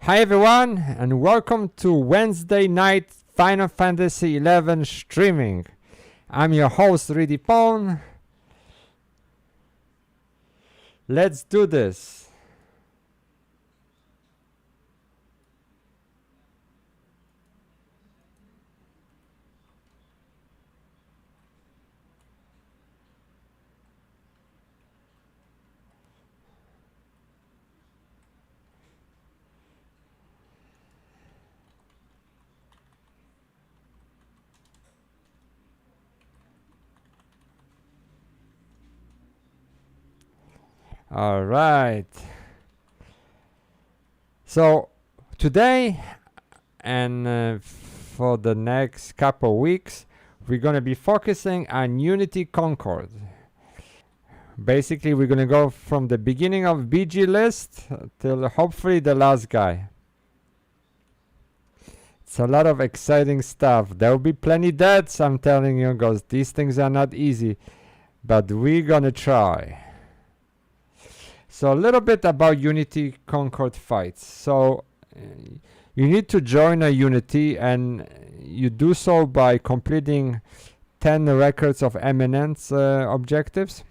Hi everyone, and welcome to Wednesday night Final Fantasy XI streaming. I'm your host, Ridipone. Let's do this. All right. So today and for the next couple weeks, we're going to be focusing on Unity Concord. Basically, we're going to go from the beginning of BG list till hopefully the last guy. It's a lot of exciting stuff. There will be plenty deaths, I'm telling you, because these things are not easy. But we're going to try. So a little bit about Unity Concord fights. So you need to join a Unity, and you do so by completing 10 records of eminence objectives.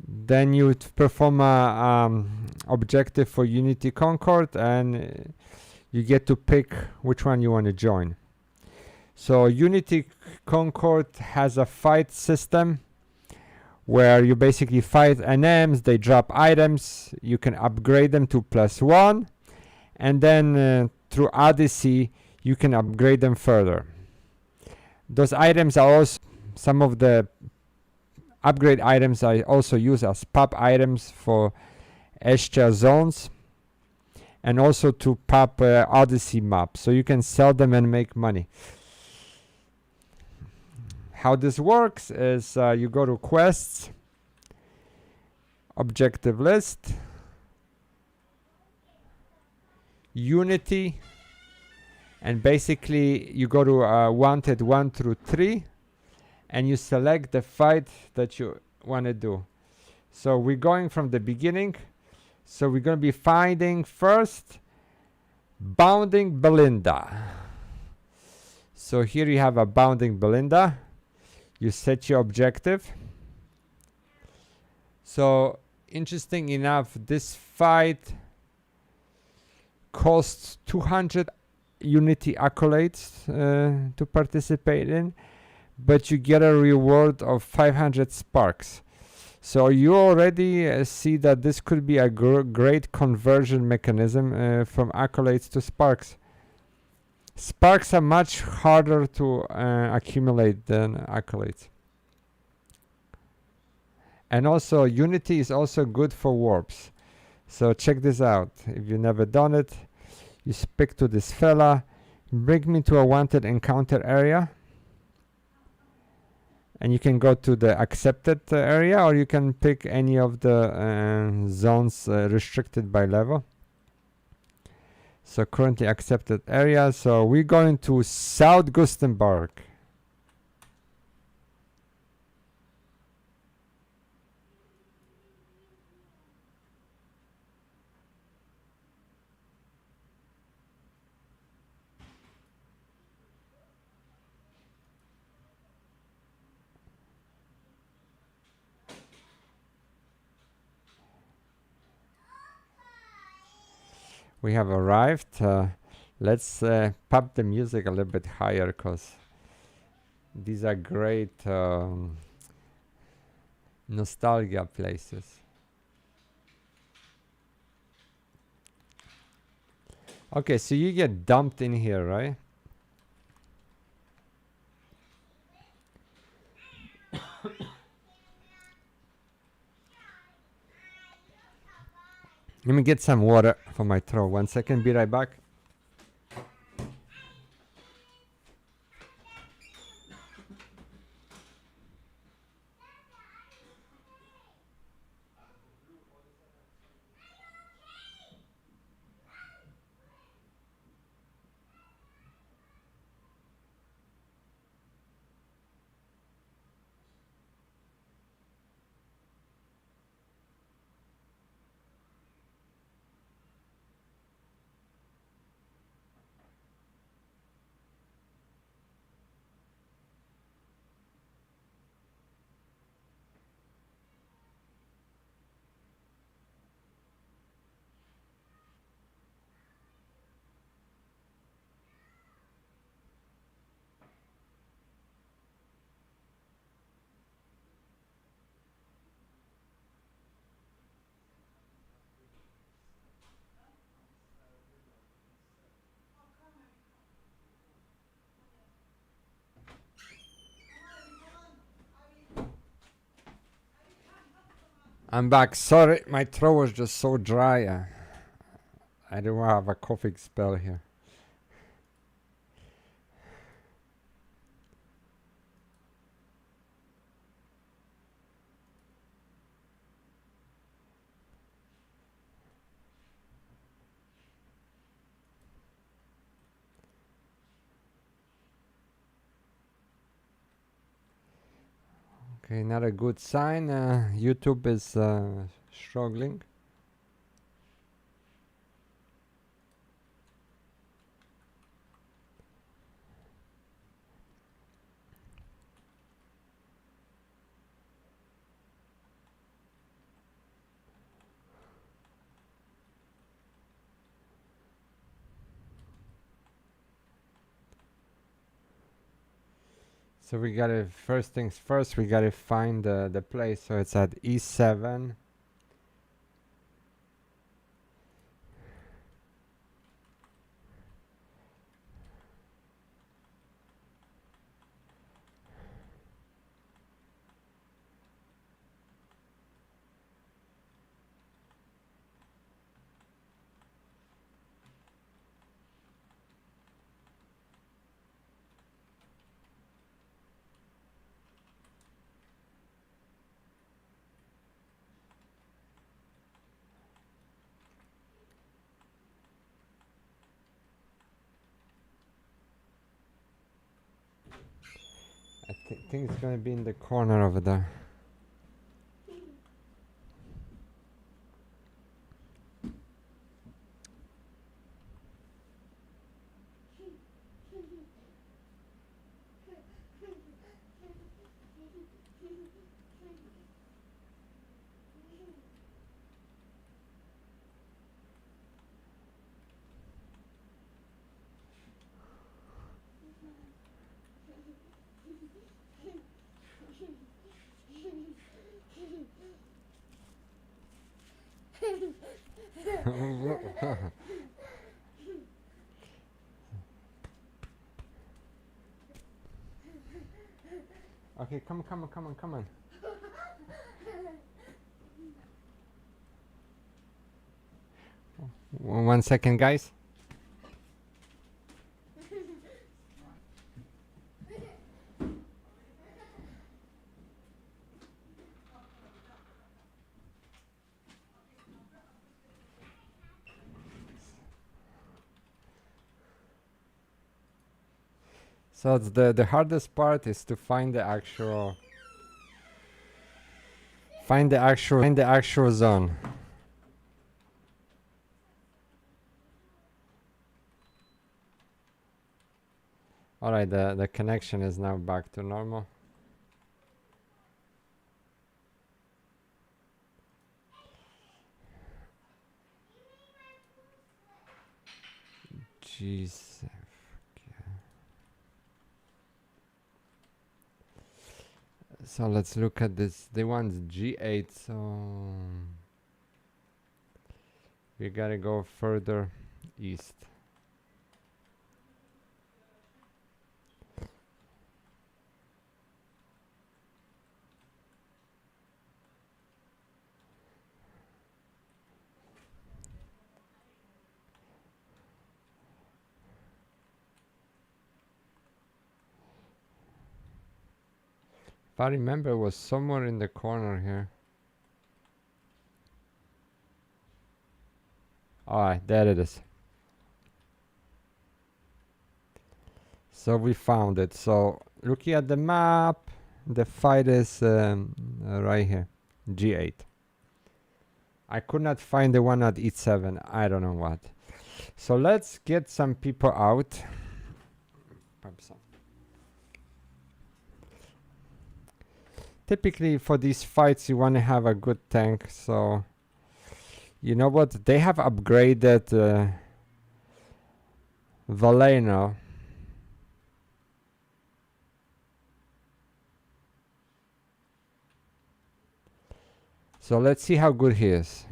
Then you perform a objective for Unity Concord, and you get to pick which one you want to join. So Unity Concord has a fight system where you basically fight NMs, they drop items, you can upgrade them to +1, and then through Odyssey you can upgrade them further. Those items are also, some of the upgrade items I also use as pop items for Estia zones, and also to pop Odyssey maps, so you can sell them and make money. How this works is you go to quests, objective list, Unity, and basically you go to wanted 1 through 3, and you select the fight that you want to do. So we're going from the beginning. So we're going to be finding first Bounding Belinda. So here you have a Bounding Belinda. You set your objective. So interesting enough, this fight costs 200 Unity Accolades to participate in, but you get a reward of 500 sparks. So you already see that this could be a great conversion mechanism from Accolades to sparks. Sparks are much harder to accumulate than Accolades. And also Unity is also good for warps. So check this out. If you've never done it, you speak to this fella, bring me to a wanted encounter area, and you can go to the accepted area, or you can pick any of the zones restricted by level. So currently accepted area. So we're going to South Gustaberg. We have arrived. Let's pop the music a little bit higher, because these are great nostalgia places. Okay, so you get dumped in here, right? Let me get some water for my throat. 1 second, be right back. I'm back. Sorry, my throat was just so dry. I don't have a coughing spell here. Okay, not a good sign. YouTube is struggling. So we gotta, first things first, we gotta find the place. So it's at E7. I think it's gonna be in the corner over there. Okay, come on. One second, guys. So the hardest part is to find the actual zone. All right, the connection is now back to normal. Jeez. So let's look at this. They want G8, so we gotta go further east. If I remember, it was somewhere in the corner here. Alright, there it is. So we found it. So looking at the map, the fight is right here, G8. I could not find the one at E7. I don't know what. So let's get some people out. Typically for these fights you want to have a good tank, so you know what, they have upgraded Baldurno. So let's see how good he is.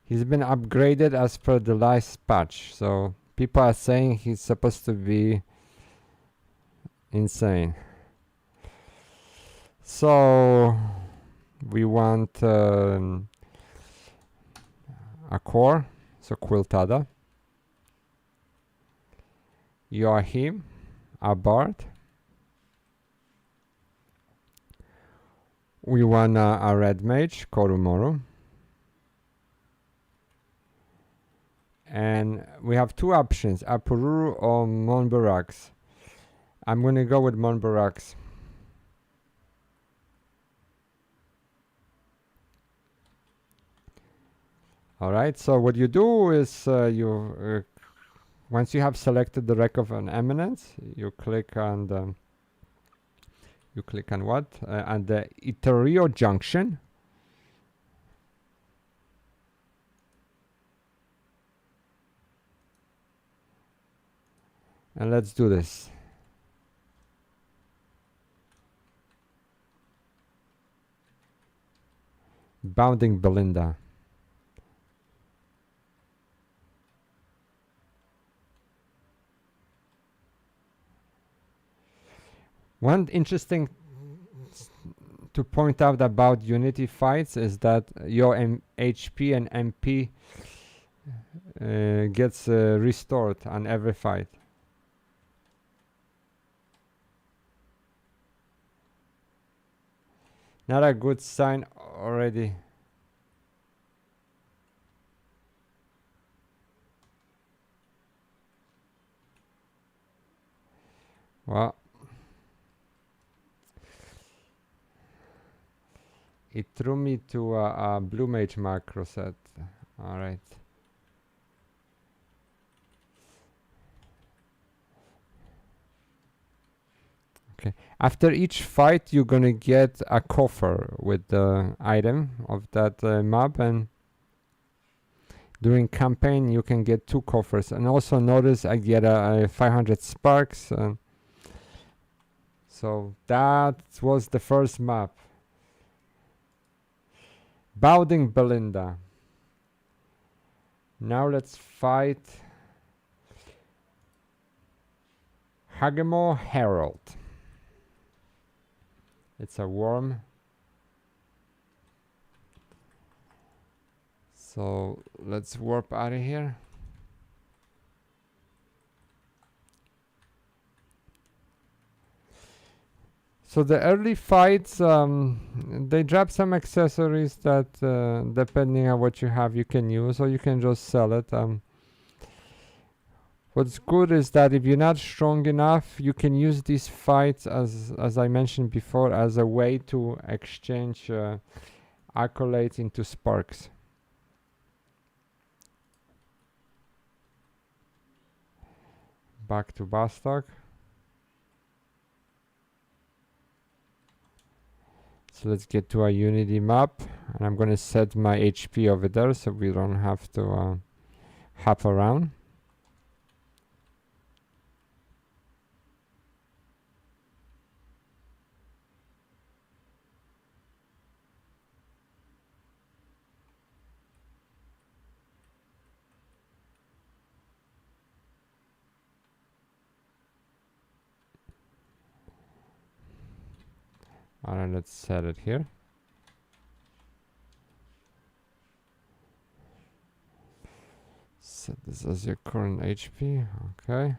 He's been upgraded as per the last patch, so people are saying he's supposed to be insane. So we want a core, so Quiltada. Joachim, a bard. We want a red mage, Korumoru. And we have two options, Apururu or Monbarax. I'm going to go with Monbarax. Alright, so what you do is once you have selected the Wreck of an Eminence, you click on the on the Iterio junction. And let's do this. Bounding Belinda. One interesting to point out about Unity fights is that your HP and MP gets restored on every fight. Not a good sign already. Well, it threw me to a blue mage macro set. Alright. Okay. After each fight, you're gonna get a coffer with the item of that mob, and during campaign you can get 2 coffers. And also notice I get a 500 sparks. So that was the first map. Bounding Belinda. Now let's fight Hugemaw Herald. It's a worm. So let's warp out of here. So the early fights, they drop some accessories that, depending on what you have, you can use, or you can just sell it. What's good is that if you're not strong enough, you can use these fights, as I mentioned before, as a way to exchange accolades into sparks. Back to Bastok. So let's get to our Unity map, and I'm going to set my HP over there so we don't have to hop around. Alright, let's set it here. Set this as your current HP. Okay.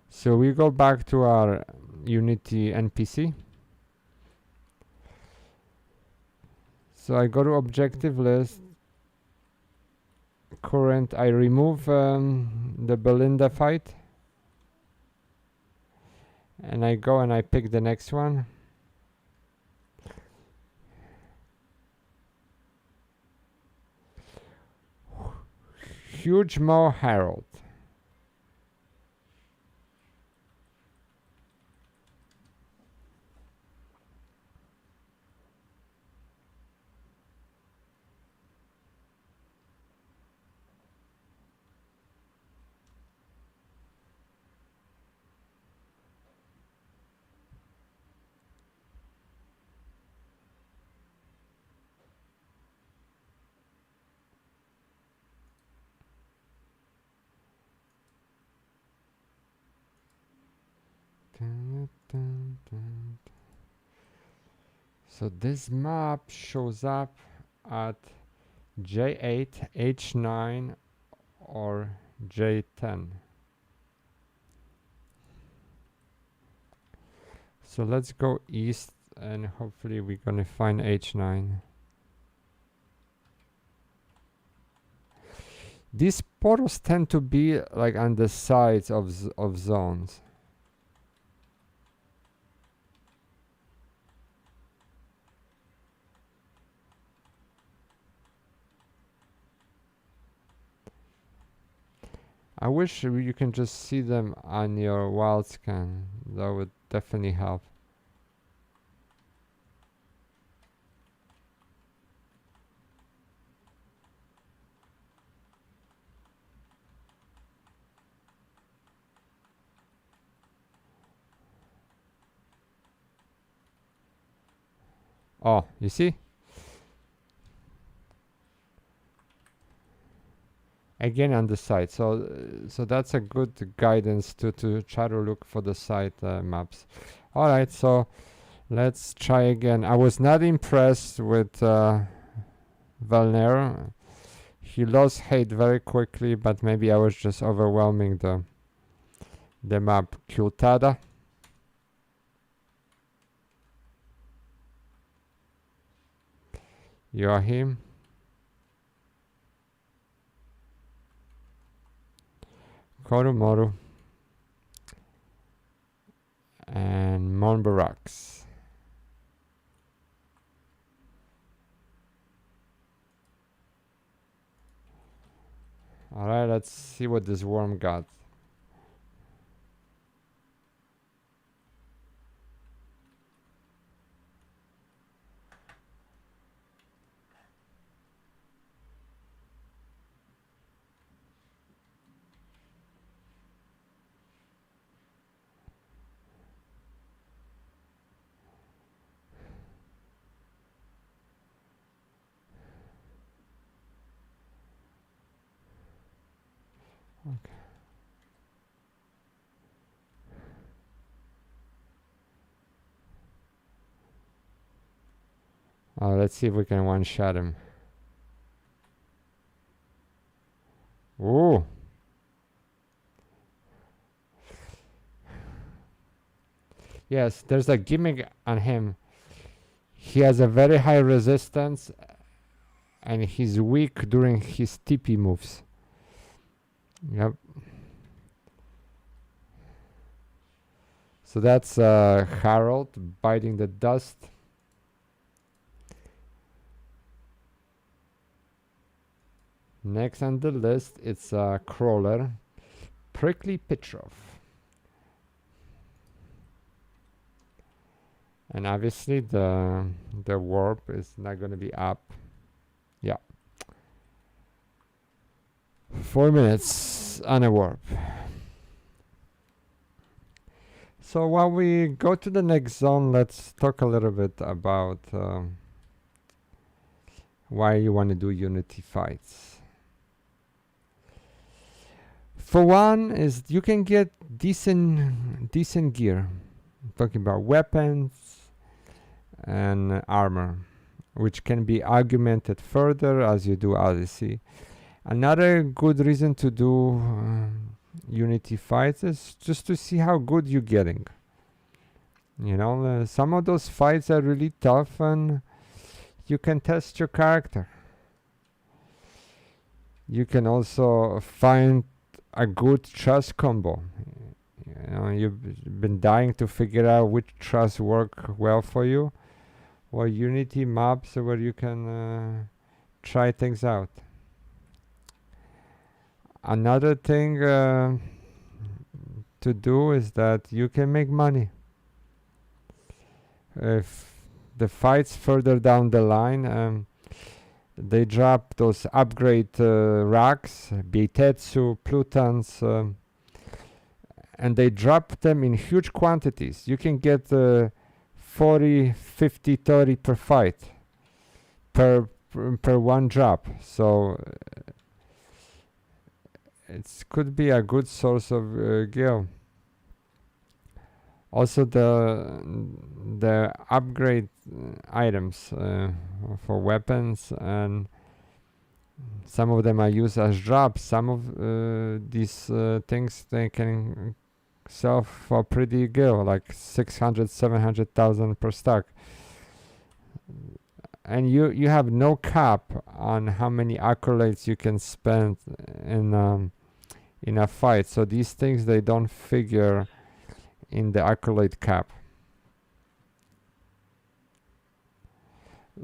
So we go back to our Unity NPC. So I go to objective list. Current, I remove the Belinda fight. And I go and I pick the next one. Hugemaw Herald. So this map shows up at J8, H9 or J10. So let's go east and hopefully we're gonna find H9. These portals tend to be like on the sides of zones. I wish you can just see them on your wild scan. That would definitely help. Oh, you see? Again on the side, so that's a good guidance to try to look for the side maps. All right, so let's try again. I was not impressed with Valner. He lost hate very quickly, but maybe I was just overwhelming the map. Kultada. Joachim. Korumoru and Monbarax. Alright, let's see what this worm got. Okay. Let's see if we can one-shot him. Ooh. Yes, there's a gimmick on him. He has a very high resistance and he's weak during his TP moves. Yep. So that's Harold biting the dust. Next on the list, it's a crawler, Prickly Pitriv. And obviously the warp is not going to be up. Yeah. 4 minutes on a warp. So while we go to the next zone, let's talk a little bit about why you want to do Unity fights. For one, is you can get decent gear. I'm talking about weapons and armor, which can be augmented further as you do Odyssey. Another good reason to do Unity fights is just to see how good you're getting. You know, some of those fights are really tough and you can test your character. You can also find a good trust combo. You know, you've been dying to figure out which trusts work well for you. Well, Unity maps where you can try things out. Another thing to do is that you can make money. If the fights further down the line, they drop those upgrade racks, Beitetsu, Plutons, and they drop them in huge quantities. You can get 40, 50, 30 per fight, per one drop. So it could be a good source of gil. Also the upgrade items for weapons, and some of them I use as drops. Some of these things they can sell for pretty good, like 600, 700,000 per stack. And you have no cap on how many accolades you can spend in a fight. So these things, they don't figure in the accolade cap.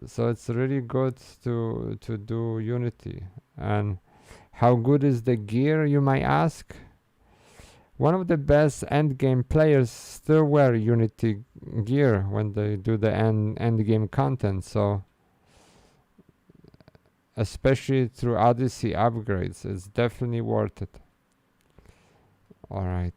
So it's really good to do Unity. And how good is the gear, you might ask? One of the best endgame players still wear Unity gear when they do the endgame content. So especially through Odyssey upgrades, it's definitely worth it. All right.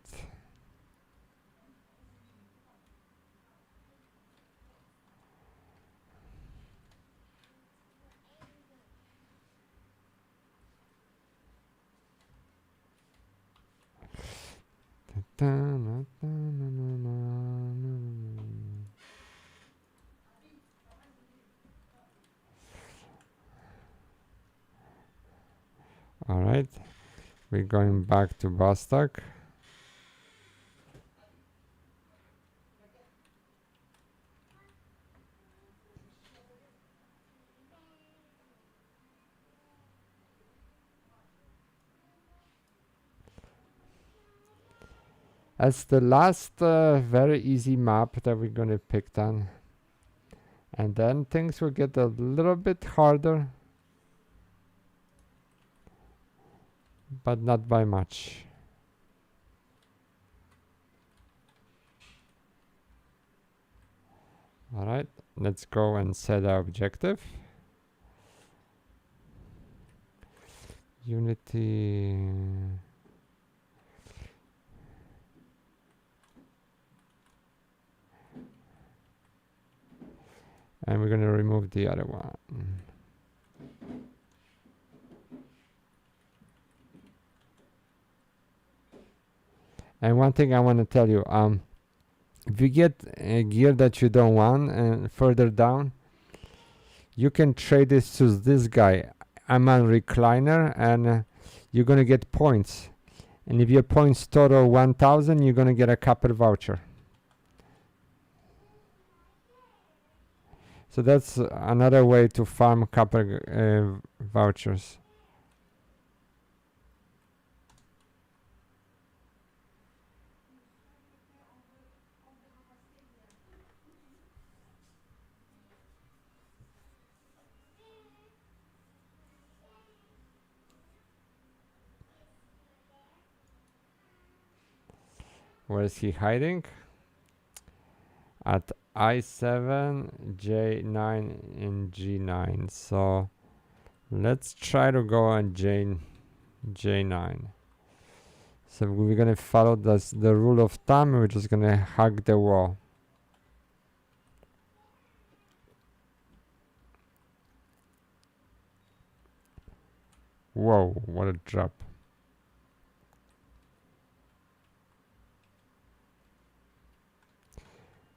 All right, we're going back to Bostock. That's the last very easy map that we're gonna pick on, and then things will get a little bit harder, but not by much. All right, let's go and set our objective. Unity. And we're going to remove the other one. And one thing I want to tell you, if you get a gear that you don't want and further down, you can trade this to this guy. I'm on recliner, and you're going to get points. And if your points total 1,000, you're going to get a copper voucher. So that's another way to farm copper vouchers. Where is he hiding? At I7, J9, and G9. So let's try to go on J9. So we're gonna follow the rule of thumb. We're just gonna hug the wall. Whoa, what a drop.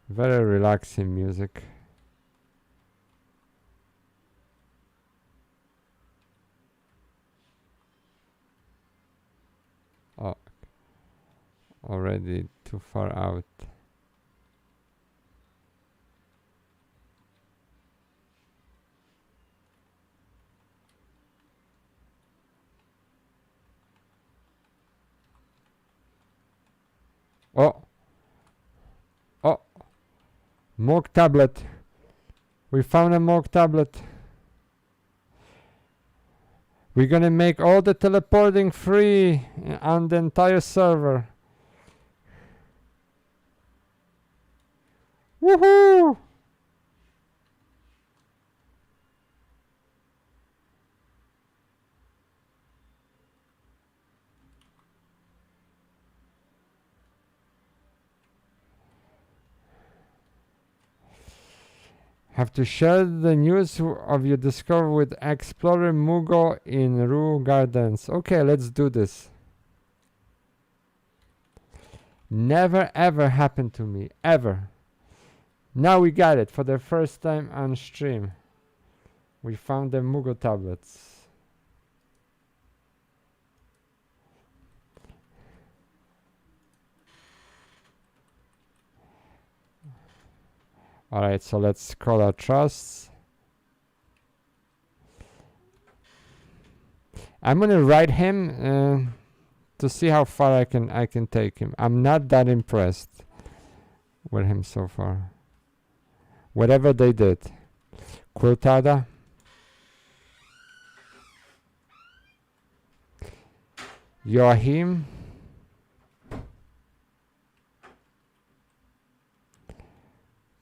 Very relaxing music. Oh, already too far out. Oh. Oh. Mog-Tablet. We found a Mog-Tablet. We're gonna make all the teleporting free on the entire server. Woohoo! Have to share the news of your discovery with Explorer Mugo in Rue Gardens. Okay, let's do this. Never ever happened to me, ever. Now we got it for the first time on stream. We found the Mog-Tablets. Alright, so let's call our trusts. I'm gonna write him to see how far I can take him. I'm not that impressed with him so far. Whatever they did. Quiltada. Joachim.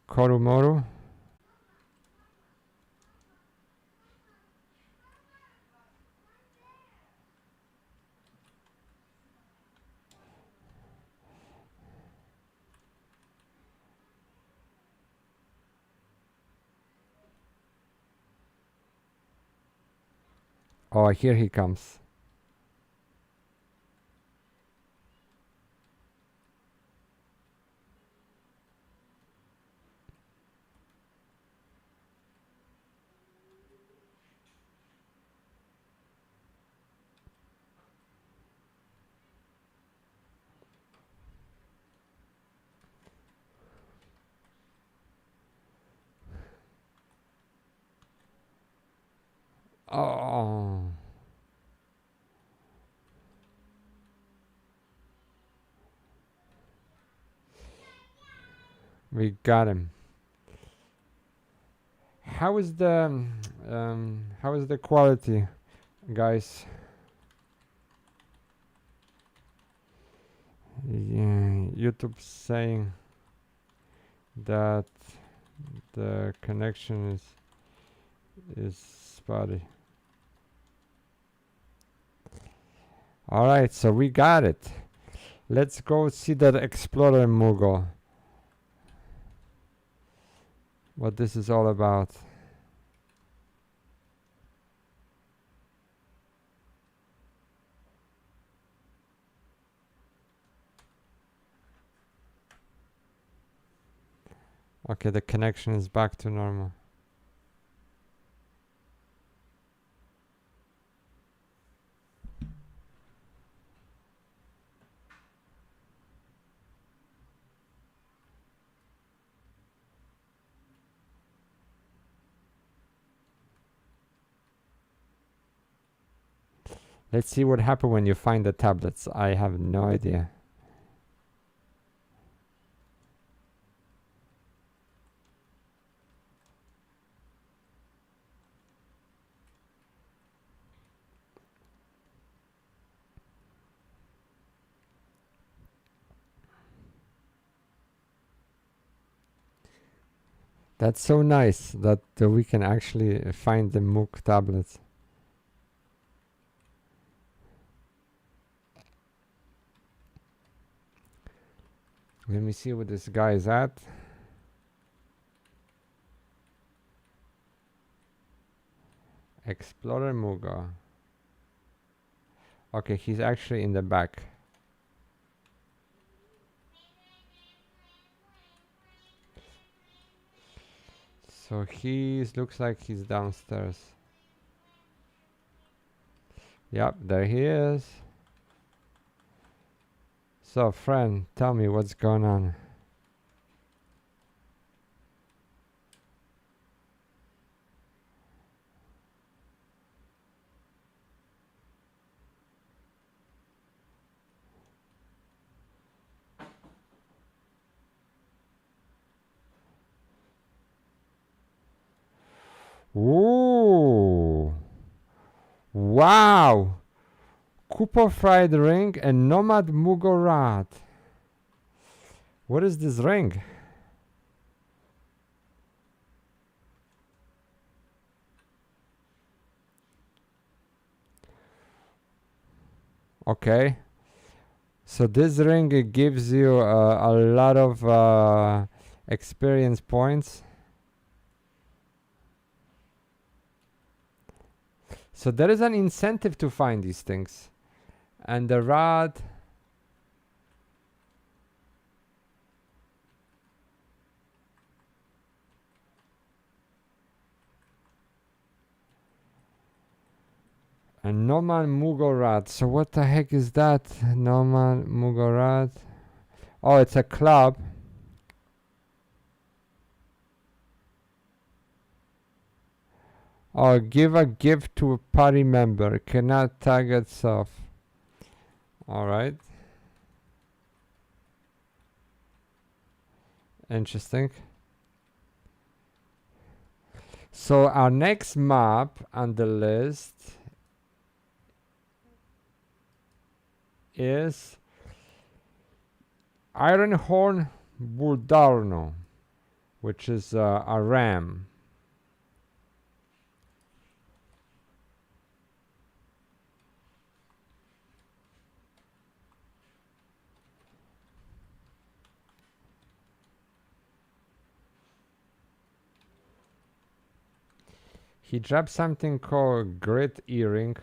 Korumoru. Oh, here he comes. Oh. We got him. How is the quality, guys? Yeah, YouTube saying that the connection is spotty. All right, so we got it. Let's go see that Explorer Moogle. What this is all about. Okay, the connection is back to normal. Let's see what happens when you find the tablets. I have no idea. That's so nice that we can actually find the Mog-Tablets. Let me see what this guy is at. Explorer Muga. Okay, he's actually in the back. So he looks like he's downstairs. Yep, there he is. So, friend, tell me what's going on. Ooh! Wow! Cooper Fried Ring and Nomad Mugorat. What is this ring? Okay. So this ring it gives you a lot of experience points. So there is an incentive to find these things. And the rod And Noman Mugorat. So what the heck is that? Noman Mugorat. Oh, it's a club. Oh, give a gift to a party member. Cannot tag itself. Alright. Interesting. So our next map on the list is Ironhorn Baldurno, which is a ram. He dropped something called Grit Earring,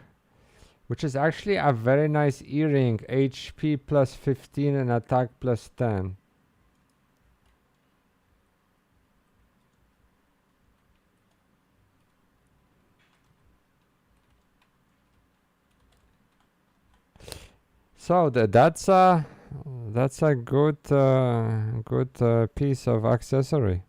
which is actually a very nice earring. HP plus 15 and attack plus 10. So that's a good piece of accessory.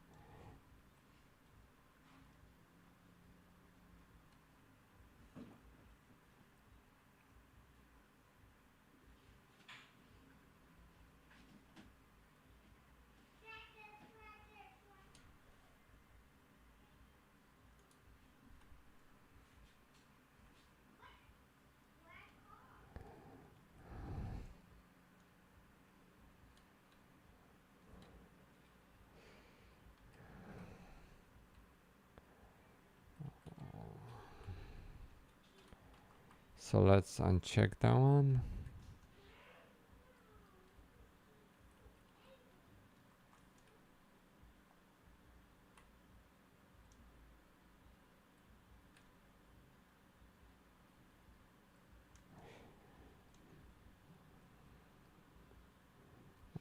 So let's uncheck that one.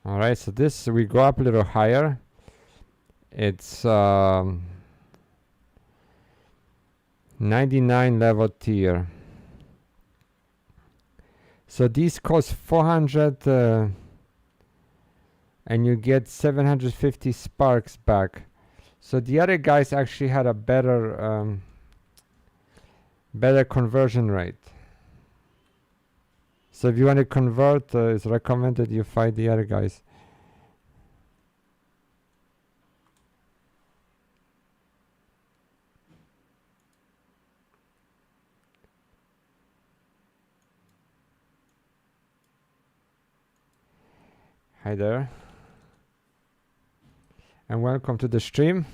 All right, so this we go up a little higher. It's 99 level tier. So these cost 400 and you get 750 sparks back. So the other guys actually had a better conversion rate. So if you want to convert, it's recommended you fight the other guys. Hi there. And welcome to the stream.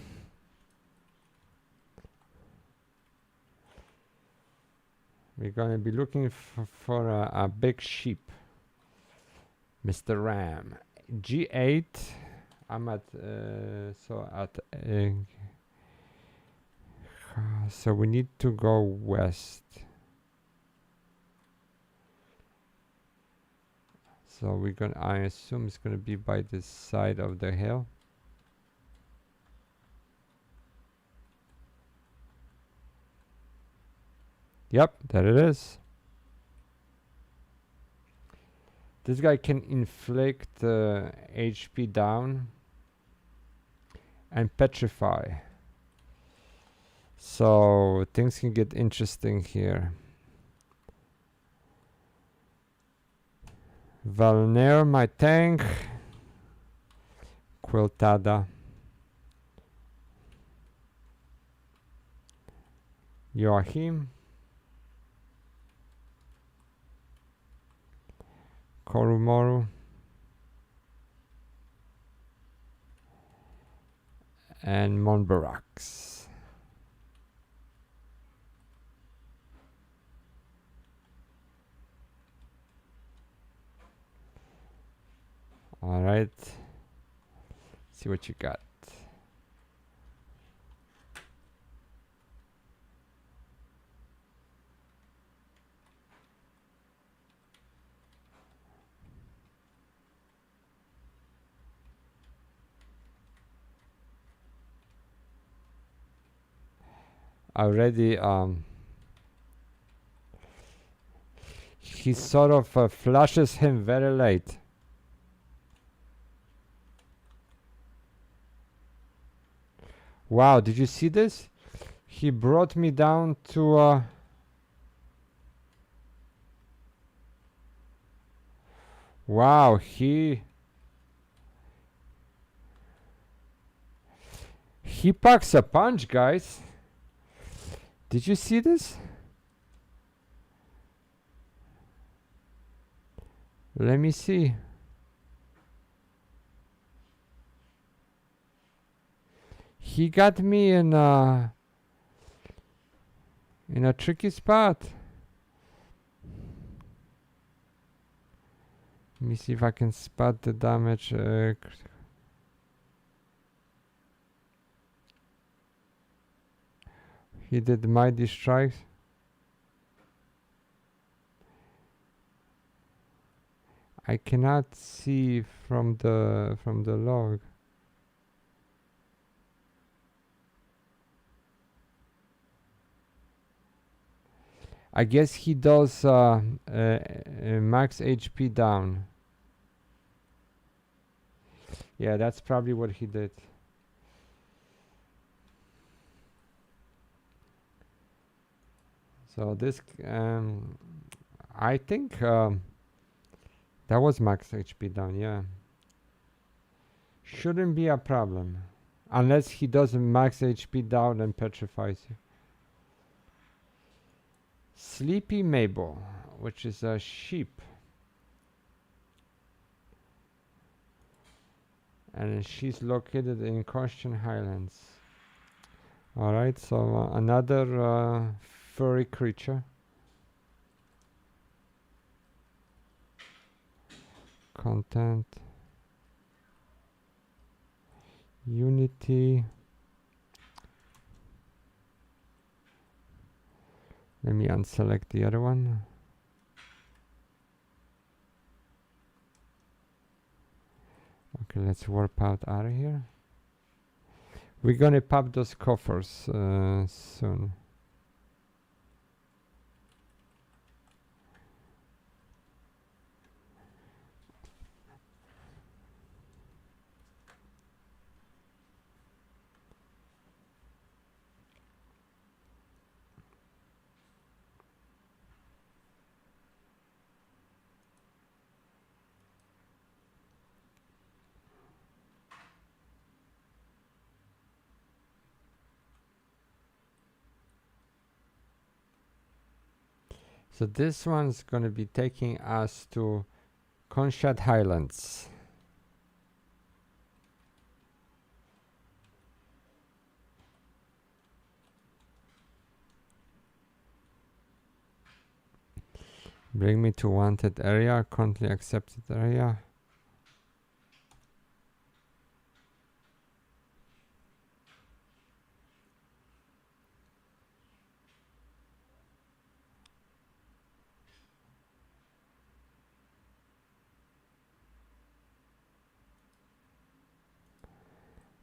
We're going to be looking for a big sheep. Mr. Ram. G8. I'm at, so we need to go west. So we're gonna, I assume it's gonna be by this side of the hill. Yep, there it is. This guy can inflict HP down and petrify. So things can get interesting here. Valner, my tank. Quiltada. Joachim. Korumoru. And Monbarax. All right. See what you got. Already he sort of flushes him very late. Wow, did you see this? He brought me down to wow, he packs a punch, guys. Did you see this? Let me see. He got me in a tricky spot. Let me see if I can spot the damage. He did mighty strikes. I cannot see from the log. I guess he does max HP down. Yeah, that's probably what he did. So this, I think that was max HP down, yeah. Shouldn't be a problem. Unless he does max HP down and petrifies you. Sleepy Mabel, which is a sheep. And she's located in Konschtat Highlands. Alright, so another furry creature. Content. Unity. Let me unselect the other one. Okay, let's warp out of here. We're gonna pop those coffers soon. So this one's going to be taking us to Konschtat Highlands. Bring me to wanted area, currently accepted area.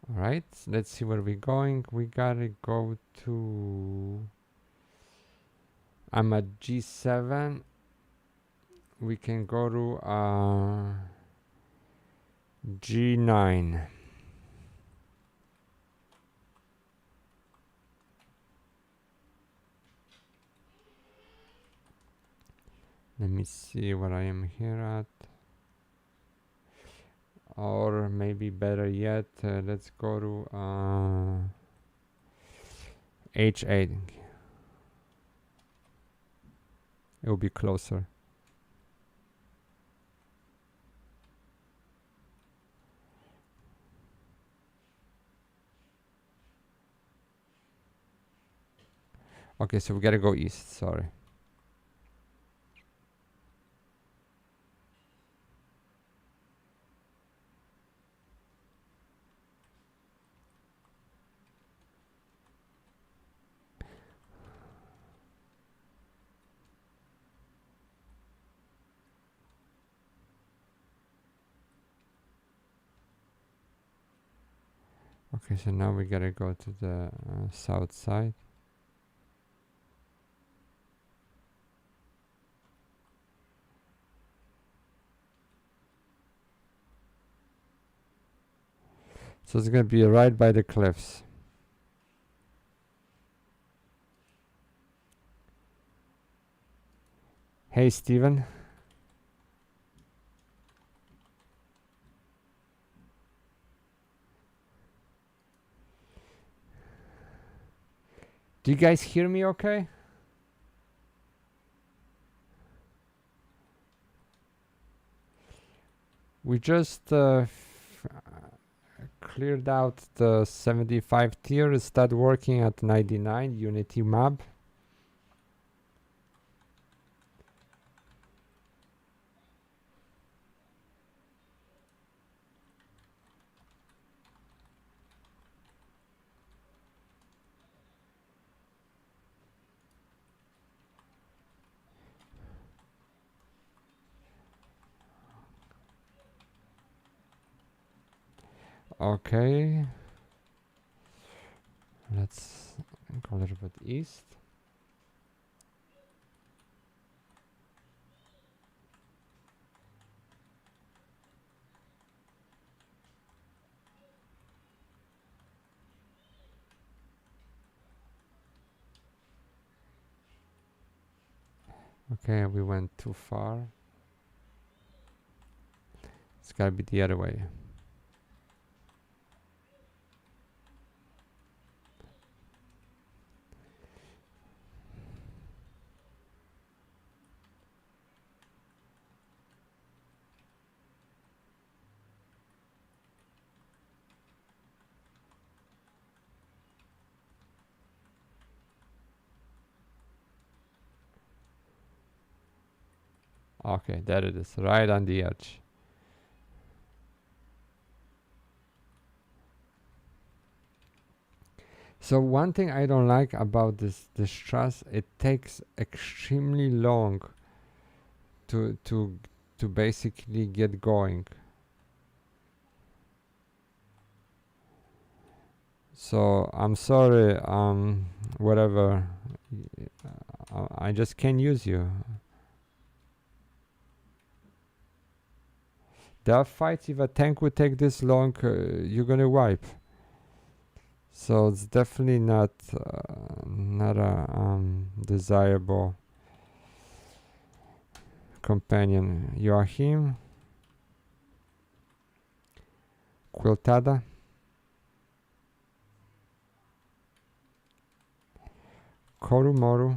Alright, let's see where we're going. We gotta go to... I'm at G7. We can go to G9. Let me see what I am here at. Or maybe better yet, let's go to H8. It will be closer. Okay, so we gotta go east, sorry. Okay, so now we gotta go to the south side. So it's gonna be right by the cliffs. Hey, Steven. Do you guys hear me okay? We just cleared out the 75 tier, start working at 99 Unity map. Okay. Let's go a little bit east. Okay, we went too far. It's gotta be the other way. Okay, there it is, right on the edge. So one thing I don't like about this trust, it takes extremely long to basically get going. So I'm sorry, whatever. I just can't use you. There are fights, if a tank would take this long, you're gonna wipe. So it's definitely not a desirable companion. Joachim, Quiltada, Korumoru,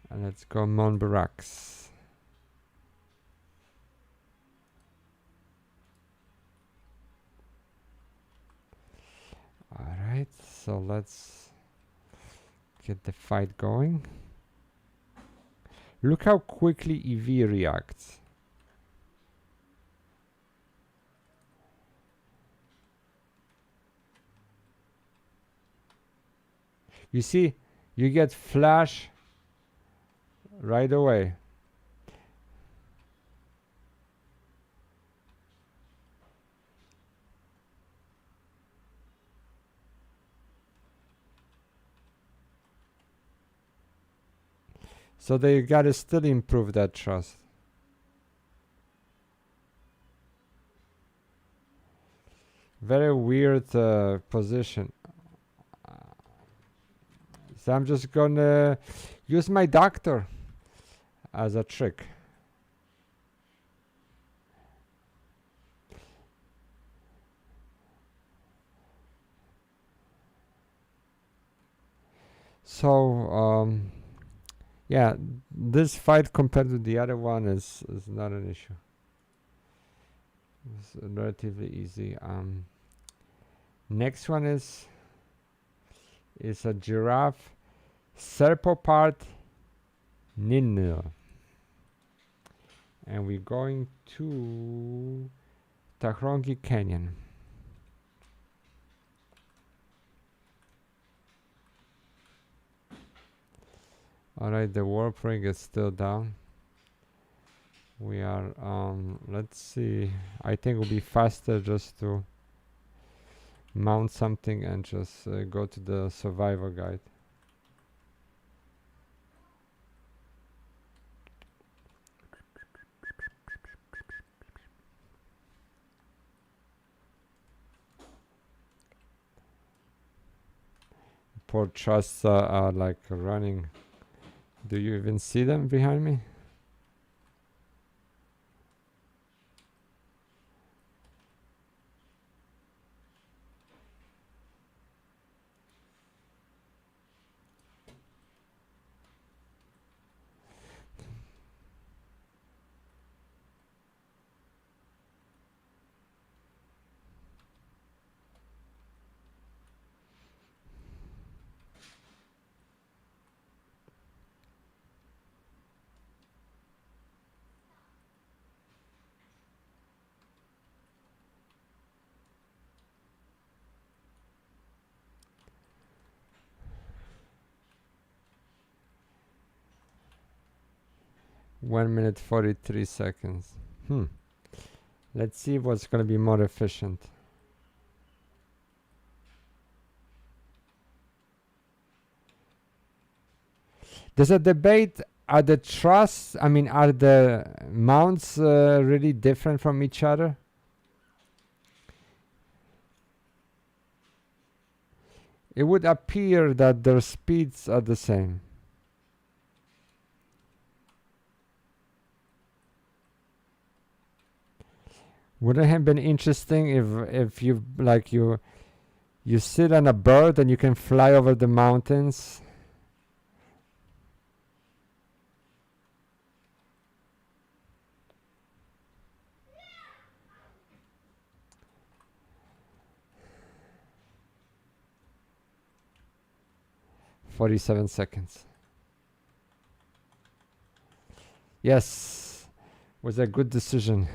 and let's go Monbarax. Alright, so let's get the fight going. Look how quickly EV reacts. You see, you get flash right away. So they gotta still improve that trust. Very weird position. So I'm just gonna use my doctor as a trick. So yeah, this fight compared to the other one is not an issue. It's relatively easy. Next one is a giraffe, Serpopard Ninil. And we're going to Tahrongi Canyon. Alright, the warp ring is still down. We are, let's see. I think it'll be faster just to mount something and just go to the survivor guide. poor trusts are like running. Do you even see them behind me? One minute 43 seconds. Let's see what's going to be more efficient. There's a debate. Are the trusts, I mean, are the mounts really different from each other? It would appear that their speeds are the same. Wouldn't it have been interesting if you like you sit on a bird and you can fly over the mountains? "47 seconds. Yes, was a good decision.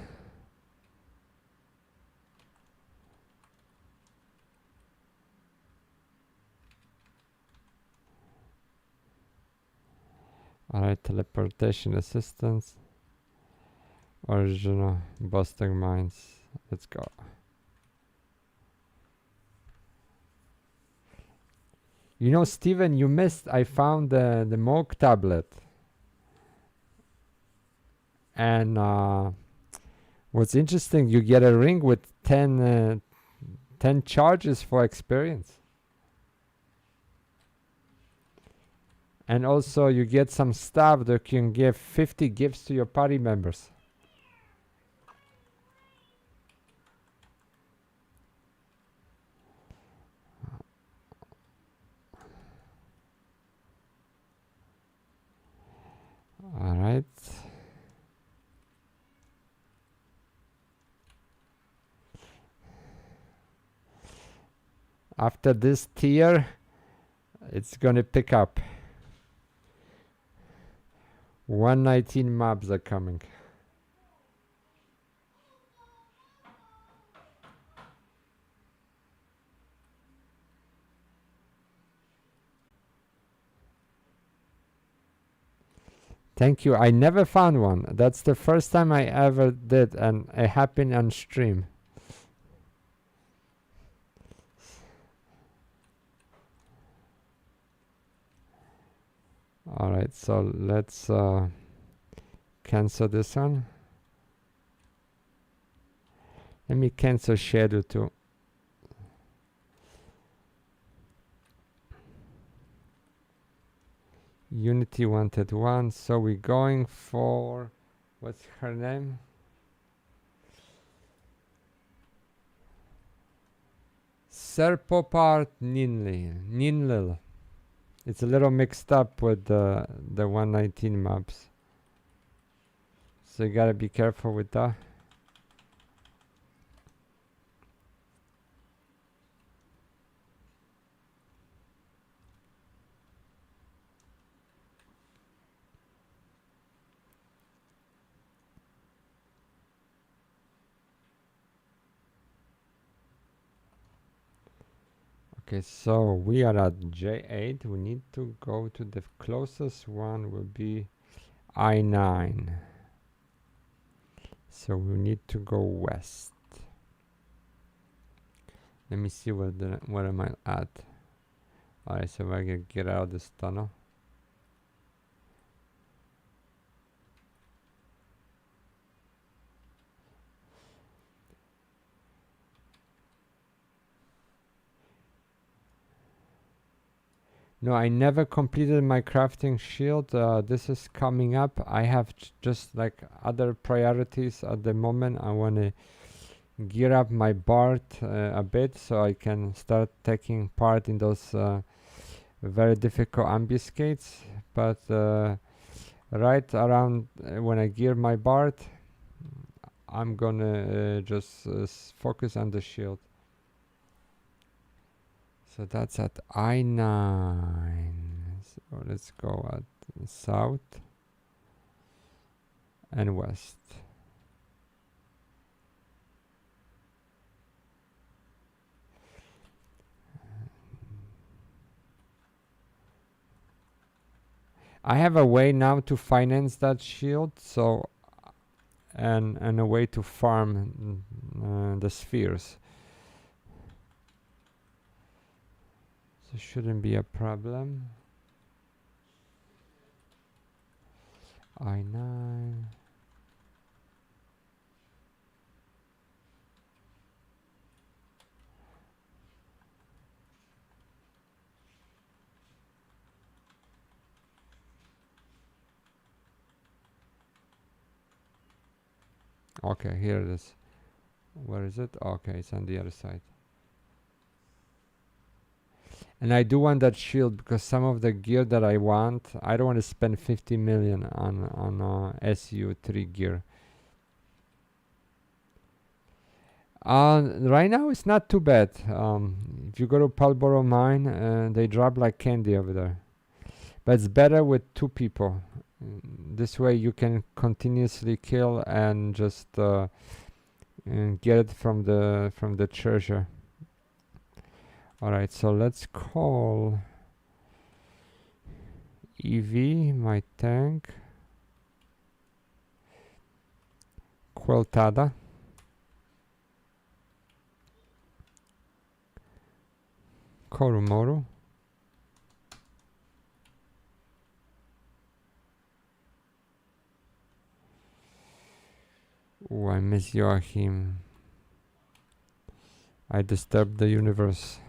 Alright, teleportation assistance. Original busting mines. Let's go. You know, Steven, you missed. I found the Mog-Tablet. And what's interesting, you get a ring with 10 charges for experience. And also you get some stuff that can give 50 gifts to your party members. All right. After this tier, it's gonna pick up. 119 mobs are coming. Thank you. I never found one. That's the first time I ever did, and it happened on stream. All right, so let's cancel this one. Let me cancel Shadow too. Unity wanted one, so we're going for, what's her name? Serpopart Ninlil. It's a little mixed up with the 119 mobs. So you gotta be careful with that. Okay, so we are at J8. We need to go to the closest one will be I9. So we need to go west. Let me see where am I at. Alright, so I can get out of this tunnel. No, I never completed my crafting shield. This is coming up. I have just like other priorities at the moment. I want to gear up my bard a bit so I can start taking part in those very difficult ambuscades. But right around when I gear my bard, I'm gonna just focus on the shield. So that's at I9. So let's go at south and west. I have a way now to finance that shield, so and a way to farm the spheres. So shouldn't be a problem. I9. Okay, here it is. Where is it? Okay, it's on the other side. And I do want that shield because some of the gear that I want, I don't want to spend 50 million on SU3 gear. Right now it's not too bad. If you go to Palboro Mine, they drop like candy over there. But it's better with 2 people. This way you can continuously kill and just and get it from the treasure. Alright, so let's call EV, my tank, Queltada, Korumoru, oh, I miss Joachim. I disturbed the universe.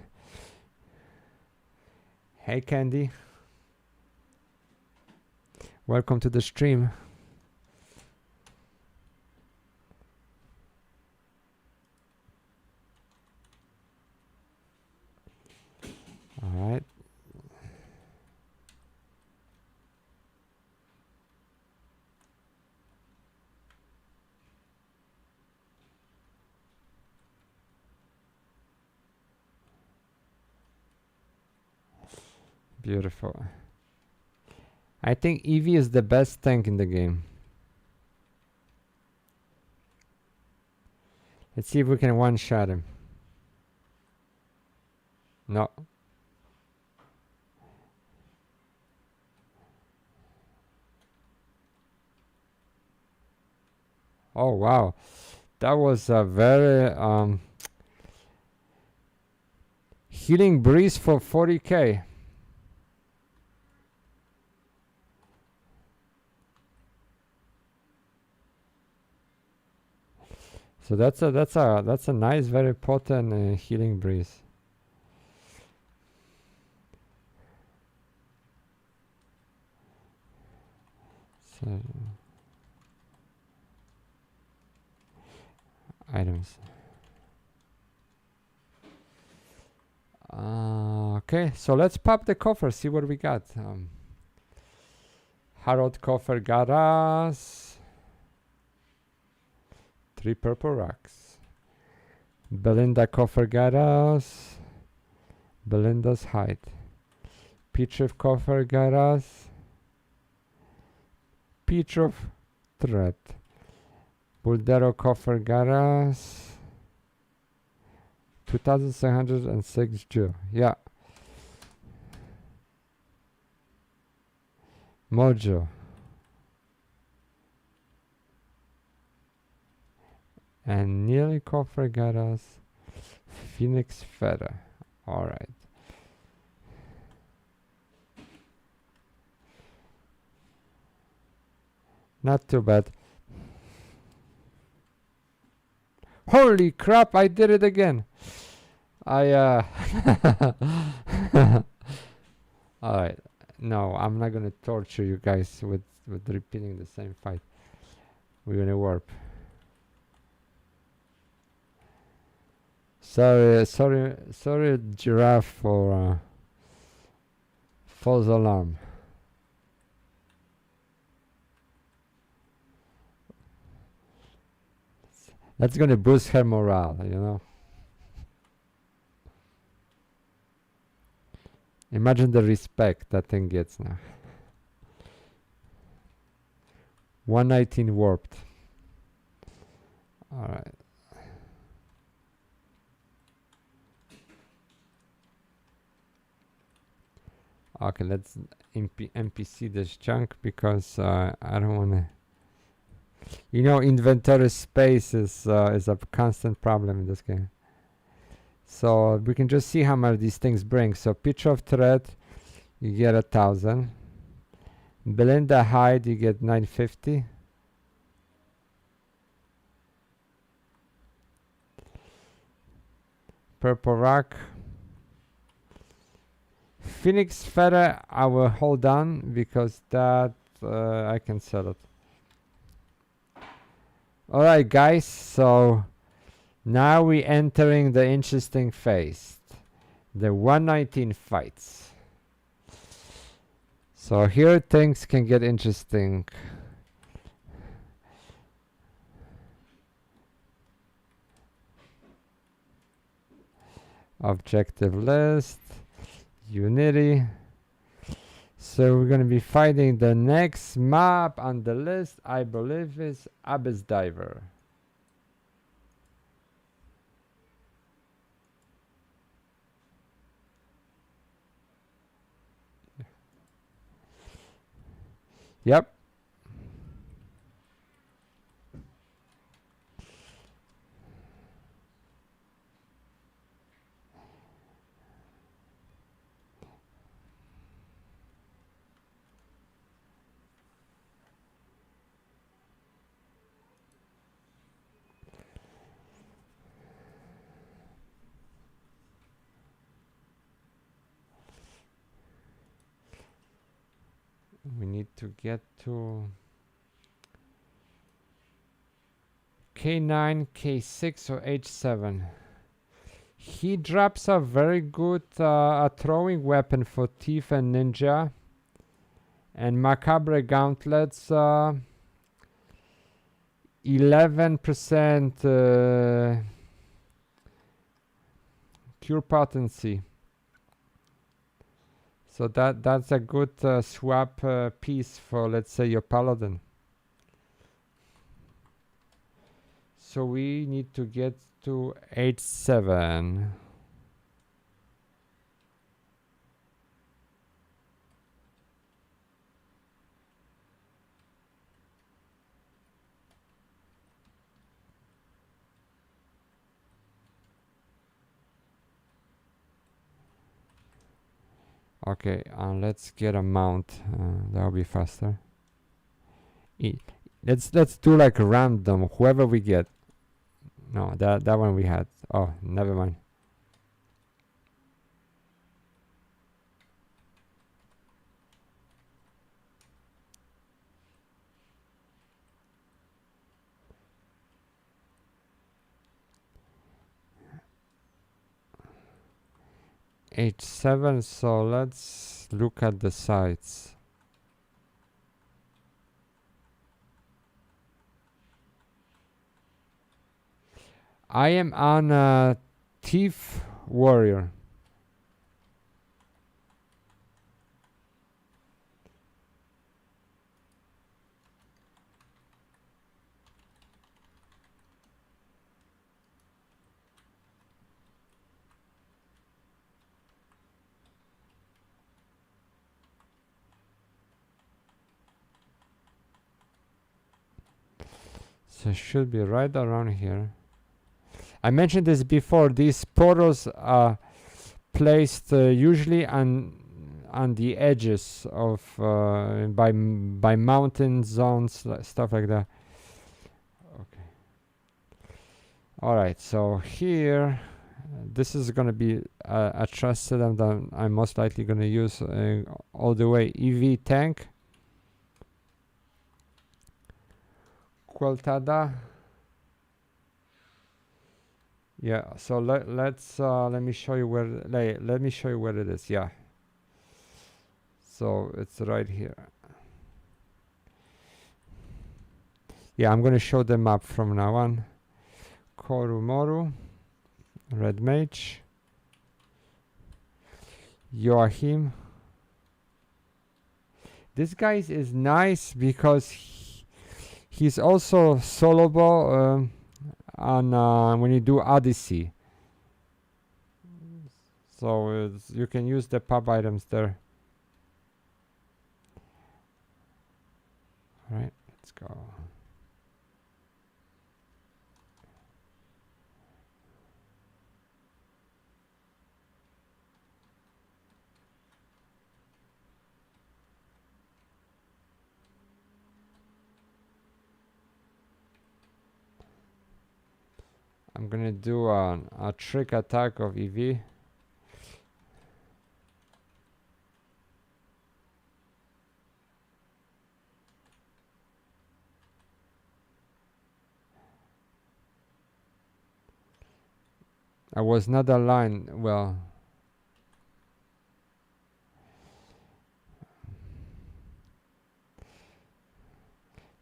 Hey Candy, welcome to the stream. All right. Beautiful. I think Eevee is the best tank in the game. Let's see if we can one-shot him. No. Oh wow, that was a very healing breeze for 40k. So that's a nice, very potent healing breeze. So items. Okay, so let's pop the coffer, see what we got. Harald coffer got us 3 purple rocks. Belinda coffer got us Belinda's hide. Pitriv coffer got us Pitriv thread. Buldero coffer got us 2706 Jew. Yeah. Mojo. And nearly coffer got us Phoenix feather. Alright. Not too bad. Holy crap, I did it again. I Alright. No, I'm not gonna torture you guys with repeating the same fight. We're gonna warp. Sorry, giraffe, for false alarm. That's gonna boost her morale, you know. Imagine the respect that thing gets now. 119 warped. Alright. Okay, let's NPC this chunk because I don't wanna. You know, inventory space is a constant problem in this game. So we can just see how much these things bring. So Pitriv thread, you get 1,000. Belinda hide, you get 950. Purple rock. Phoenix feather, I will hold on because that I can sell it. Alright guys, so now we entering the interesting phase. The 119 fights. So here things can get interesting. Objective list. Unity. So we're going to be fighting the next map on the list, I believe, is Abyssdiver. Yep. We need to get to K9, K6 or H7. He drops a very good a throwing weapon for Thief and Ninja. And Macabre Gauntlets, 11% cure potency. So that's a good swap piece for, let's say, your paladin. So we need to get to H7. Okay, let's get a mount. That'll be faster. Let's do like random, whoever we get. No, that one we had. Oh, never mind. H7, so let's look at the sites. I am on a Thief Warrior. So it should be right around here. I mentioned this before. These portals are placed usually on the edges of by mountain zones, stuff like that. Okay. All right. So here, this is going to be a trust setup that I'm most likely going to use all the way. EV tank, Quiltada. Yeah, so let's let me show you where let me show you where it is. Yeah, so it's right here. Yeah, I'm going to show the map from now on. Korumoru, Red Mage, Joachim. This guy is nice because he's also soloable on when you do Odyssey. So you can use the pub items there. All right, let's go. I'm gonna do a trick attack of EV. I was not aligned well.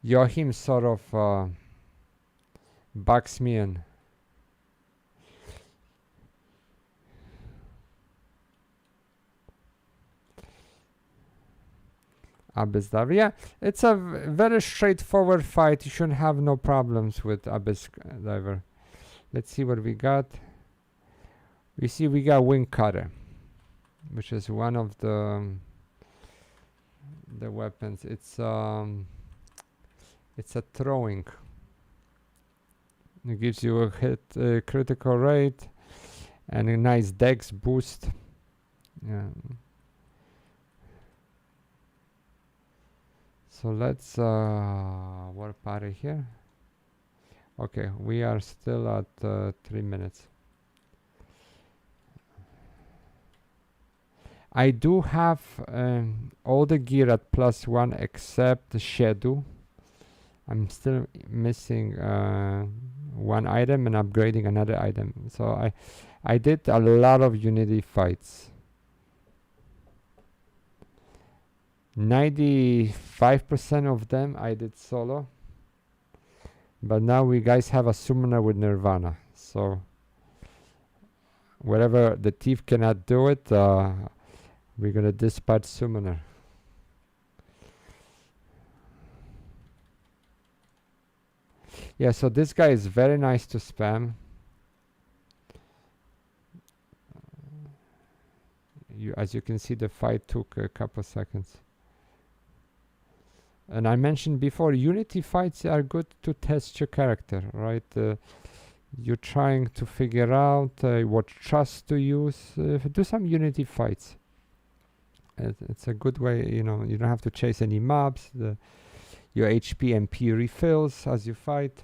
Joachim sort of bugs me in. Abyssdiver. Yeah, it's a very straightforward fight. You shouldn't have no problems with Abyssdiver. Let's see what we got. We see we got Wing Cutter, which is one of the weapons. It's a throwing. It gives you a hit critical rate and a nice dex boost. Yeah. So let's warp out of here. Okay, we are still at 3 minutes. I do have all the gear at +1 except the Shadow. I'm still missing one item and upgrading another item. So I did a lot of Unity fights. 95% of them I did solo. But now we guys have a summoner with Nirvana. So wherever the thief cannot do it, we're gonna dispatch summoner. Yeah, so this guy is very nice to spam. As you can see, the fight took a couple seconds. And I mentioned before, Unity fights are good to test your character, right? You're trying to figure out what trust to use. Do some Unity fights. It's a good way, you know, you don't have to chase any mobs. Your HP MP refills as you fight.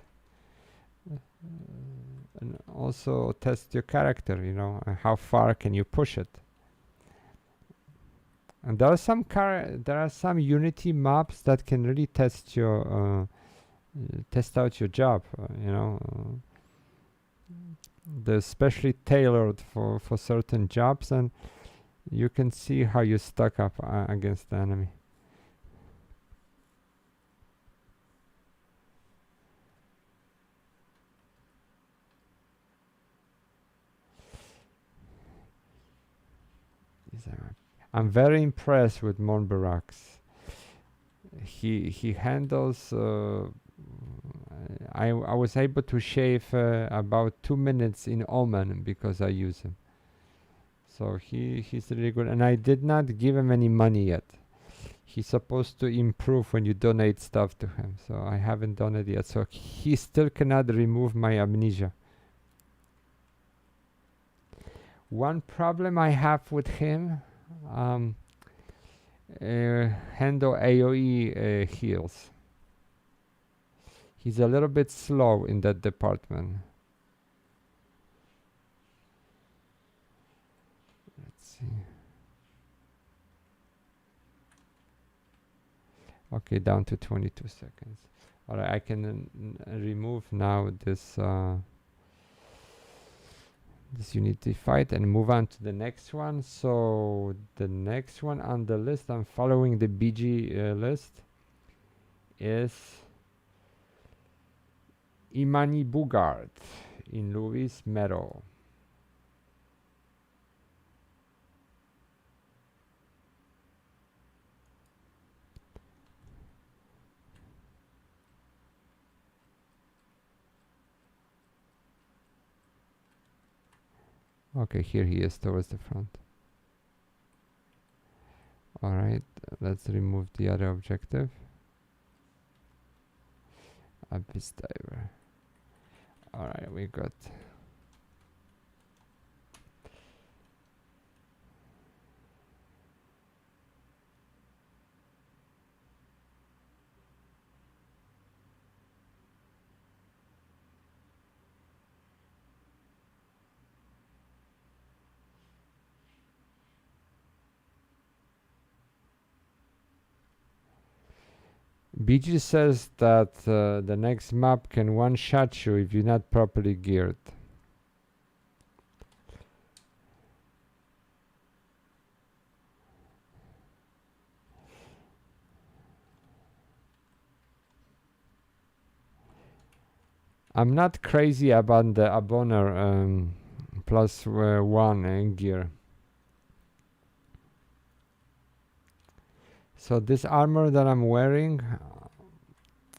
And also test your character, you know, how far can you push it. And there are some Unity mobs that can really test your test out your job. You know, they're especially tailored for certain jobs, and you can see how you stack up against the enemy. I'm very impressed with Monbarax. He handles. I was able to shave about 2 minutes in Omen because I use him. So he's really good, and I did not give him any money yet. He's supposed to improve when you donate stuff to him, so I haven't done it yet. So he still cannot remove my amnesia. One problem I have with him. Handle AoE heals. He's a little bit slow in that department. see. Okay, down to 22 seconds. All right, I can remove now this this unity fight and move on to the next one. So the next one on the list, I'm following the BG list, is Immanibugard in Louis Meadow. Okay, here he is towards the front. Alright, let's remove the other objective. Abyssdiver. Alright, we got... BG says that the next map can one-shot you if you're not properly geared. I'm not crazy about the Aboner +1 gear. So this armor that I'm wearing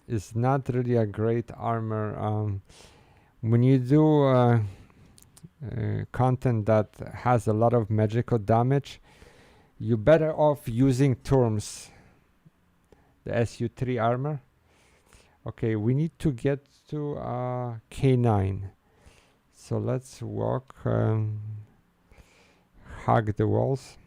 is not really a great armor. When you do content that has a lot of magical damage, you're better off using Turms, the SU3 armor. Okay, we need to get to K9. So let's walk, hug the walls.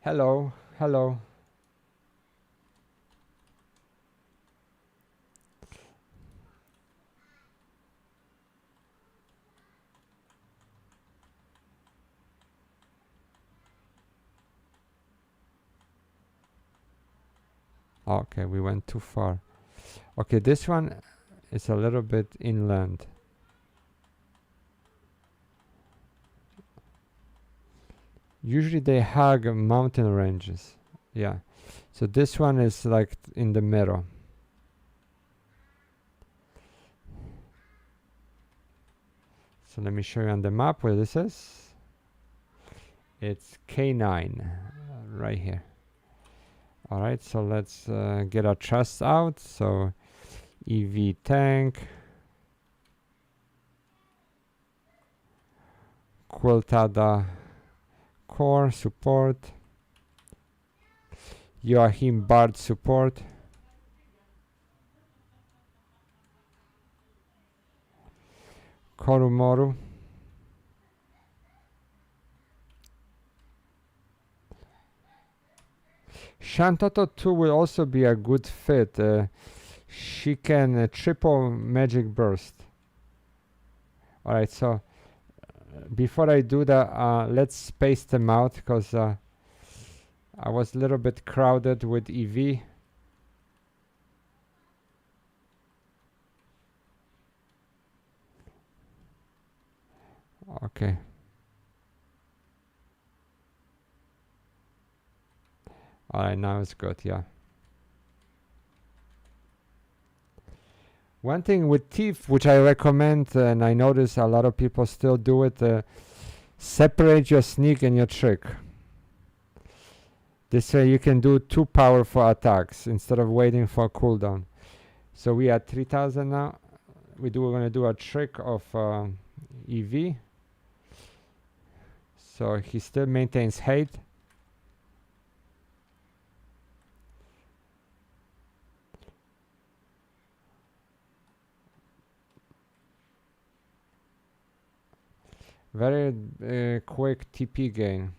Hello, hello. Okay, we went too far. Okay, this one is a little bit inland. Usually they hug mountain ranges. Yeah. So this one is like in the middle. So let me show you on the map where this is. It's K9 right here. All right, so let's get our chests out. So EV tank, Quiltada core support, Joachim Bard support, Korumoru, Shantoto 2 will also be a good fit. She can triple magic burst. Alright, so before I do that, let's space them out because I was a little bit crowded with EV. Okay. Alright, now it's good, yeah. One thing with Thief, which I recommend, and I notice a lot of people still do it, separate your sneak and your trick. This way you can do 2 powerful attacks instead of waiting for a cooldown. So we are 3000 now. We're going to do a trick of EV. So he still maintains hate. Very quick TP gain.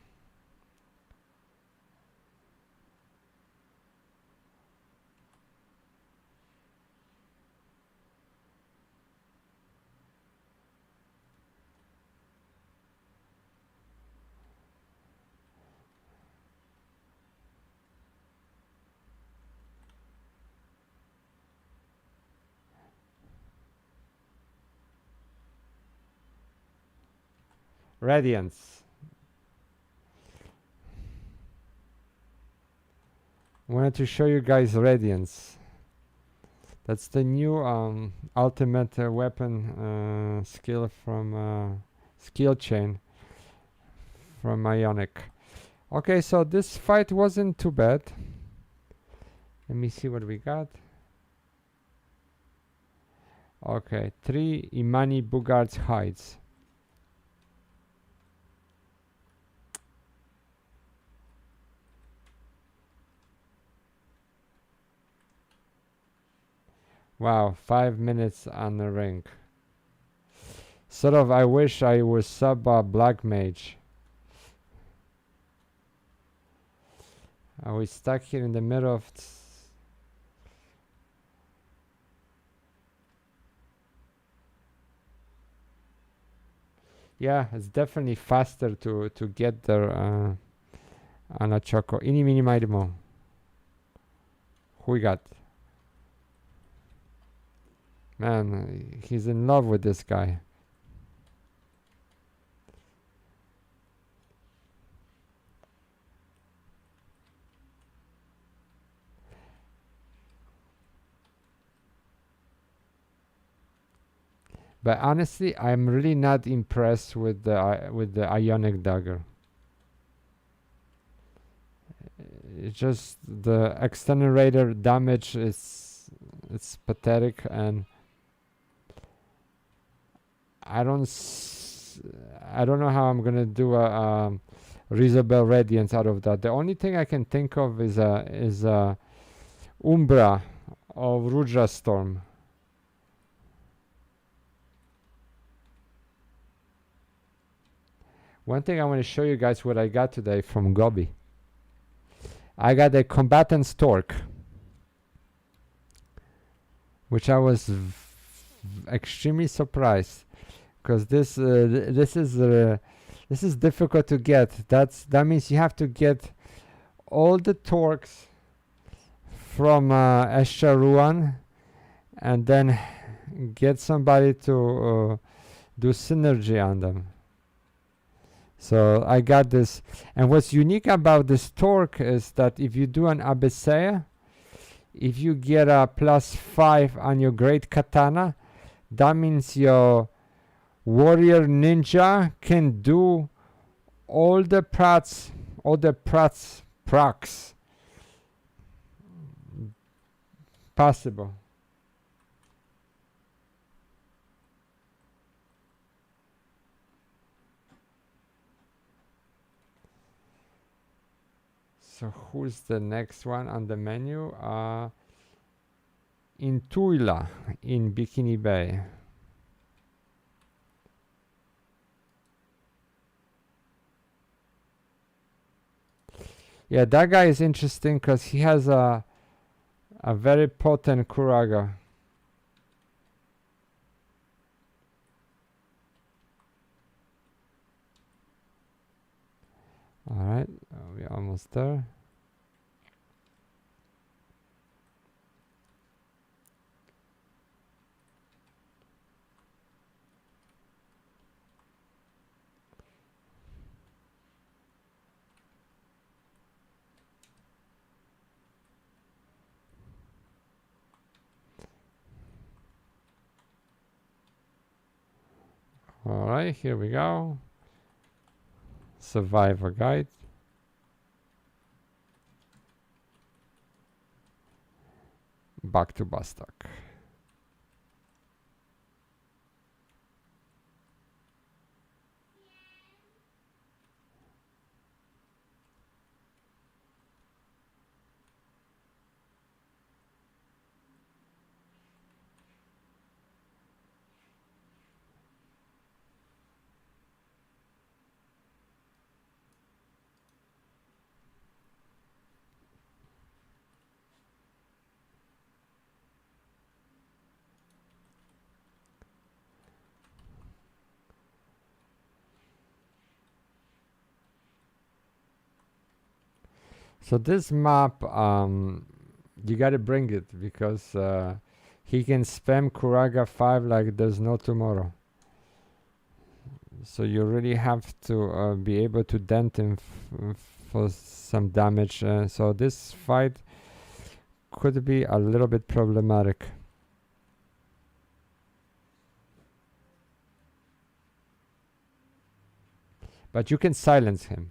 Radiance. Wanted to show you guys Radiance. That's the new ultimate weapon skill from skill chain from Ionic. Okay, so this fight wasn't too bad. Let me see what we got. Okay, 3 Immanibugard's hides. Wow, 5 minutes on the ring. Sort of, I wish I was sub Black Mage. Are we stuck here in the middle of... Yeah, it's definitely faster to get there on a Choco. Ini mini maidimo. Who we got? Man, he's in love with this guy. But honestly, I'm really not impressed with the Ionic Dagger. It's just the externerator damage is pathetic, and I don't know how I'm gonna do a Rizabel Radiance out of that. The only thing I can think of is Umbra of Rudra Storm. One thing I want to show you guys what I got today from Gobi. I got a Combatant's Torque, which I was extremely surprised, because this is difficult to get. That means you have to get all the torques from Escharuan, and then get somebody to do synergy on them. So I got this, and what's unique about this torque is that if you do an Abyssdiver, if you get a +5 on your Great Katana, that means your Warrior Ninja can do all the procs possible. So who's the next one on the menu? Intuila in Bikini Bay. Yeah, that guy is interesting because he has a very potent Kuraga. Alright, we're almost there. Alright, here we go. Survivor guide. Back to Bastak. So this map, you gotta bring it, because he can spam Kuraga 5 like there's no tomorrow. So you really have to be able to dent him for some damage. So this fight could be a little bit problematic. But you can silence him.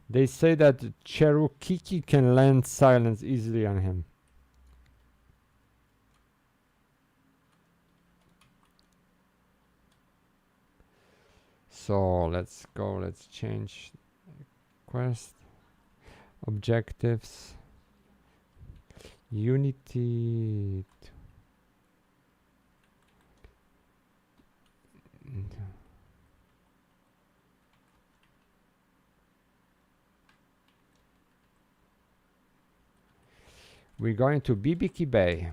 They say that Cherukiki can land silence easily on him. So let's go, let's change quest, objectives, unity. We're going to Bibiki Bay.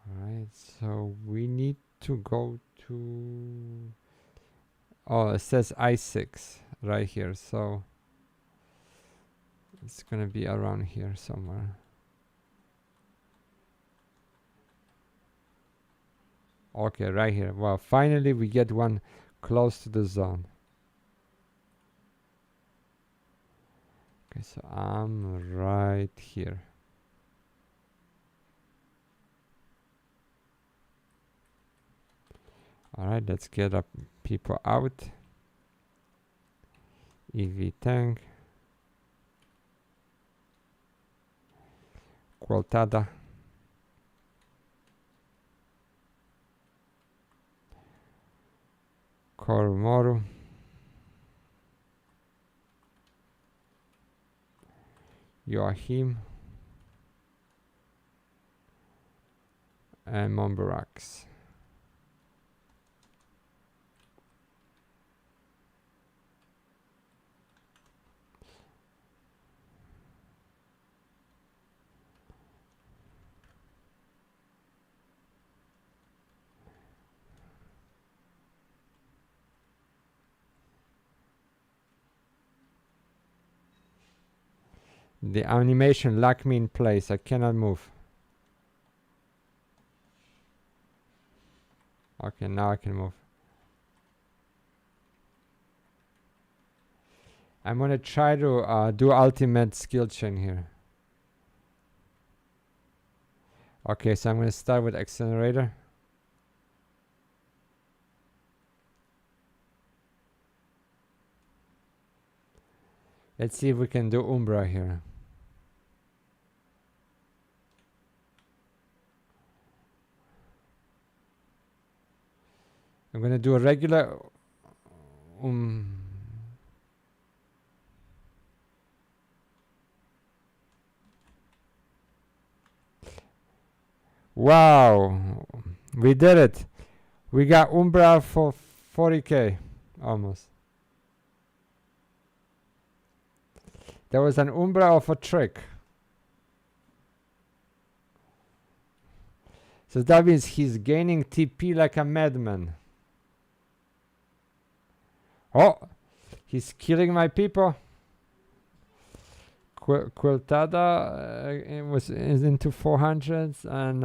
Alright, so we need to go to... Oh, it says I6 right here, so... It's gonna be around here somewhere. Okay, right here. Well, finally we get one close to the zone. Okay, so I'm right here. Alright, let's get up people out. EV tank. Qualtada. Korumoru. Joachim. And Mombarax. The animation locked me in place. I cannot move. Okay, now I can move. I'm gonna try to do ultimate skill chain here. Okay, so I'm gonna start with accelerator. Let's see if we can do Umbra here. I'm gonna do a regular Wow, we did it. We got Umbra for 40k almost. There was an Umbra of a trick. So that means he's gaining TP like a madman. Oh, he's killing my people. Quiltada is into 400s, and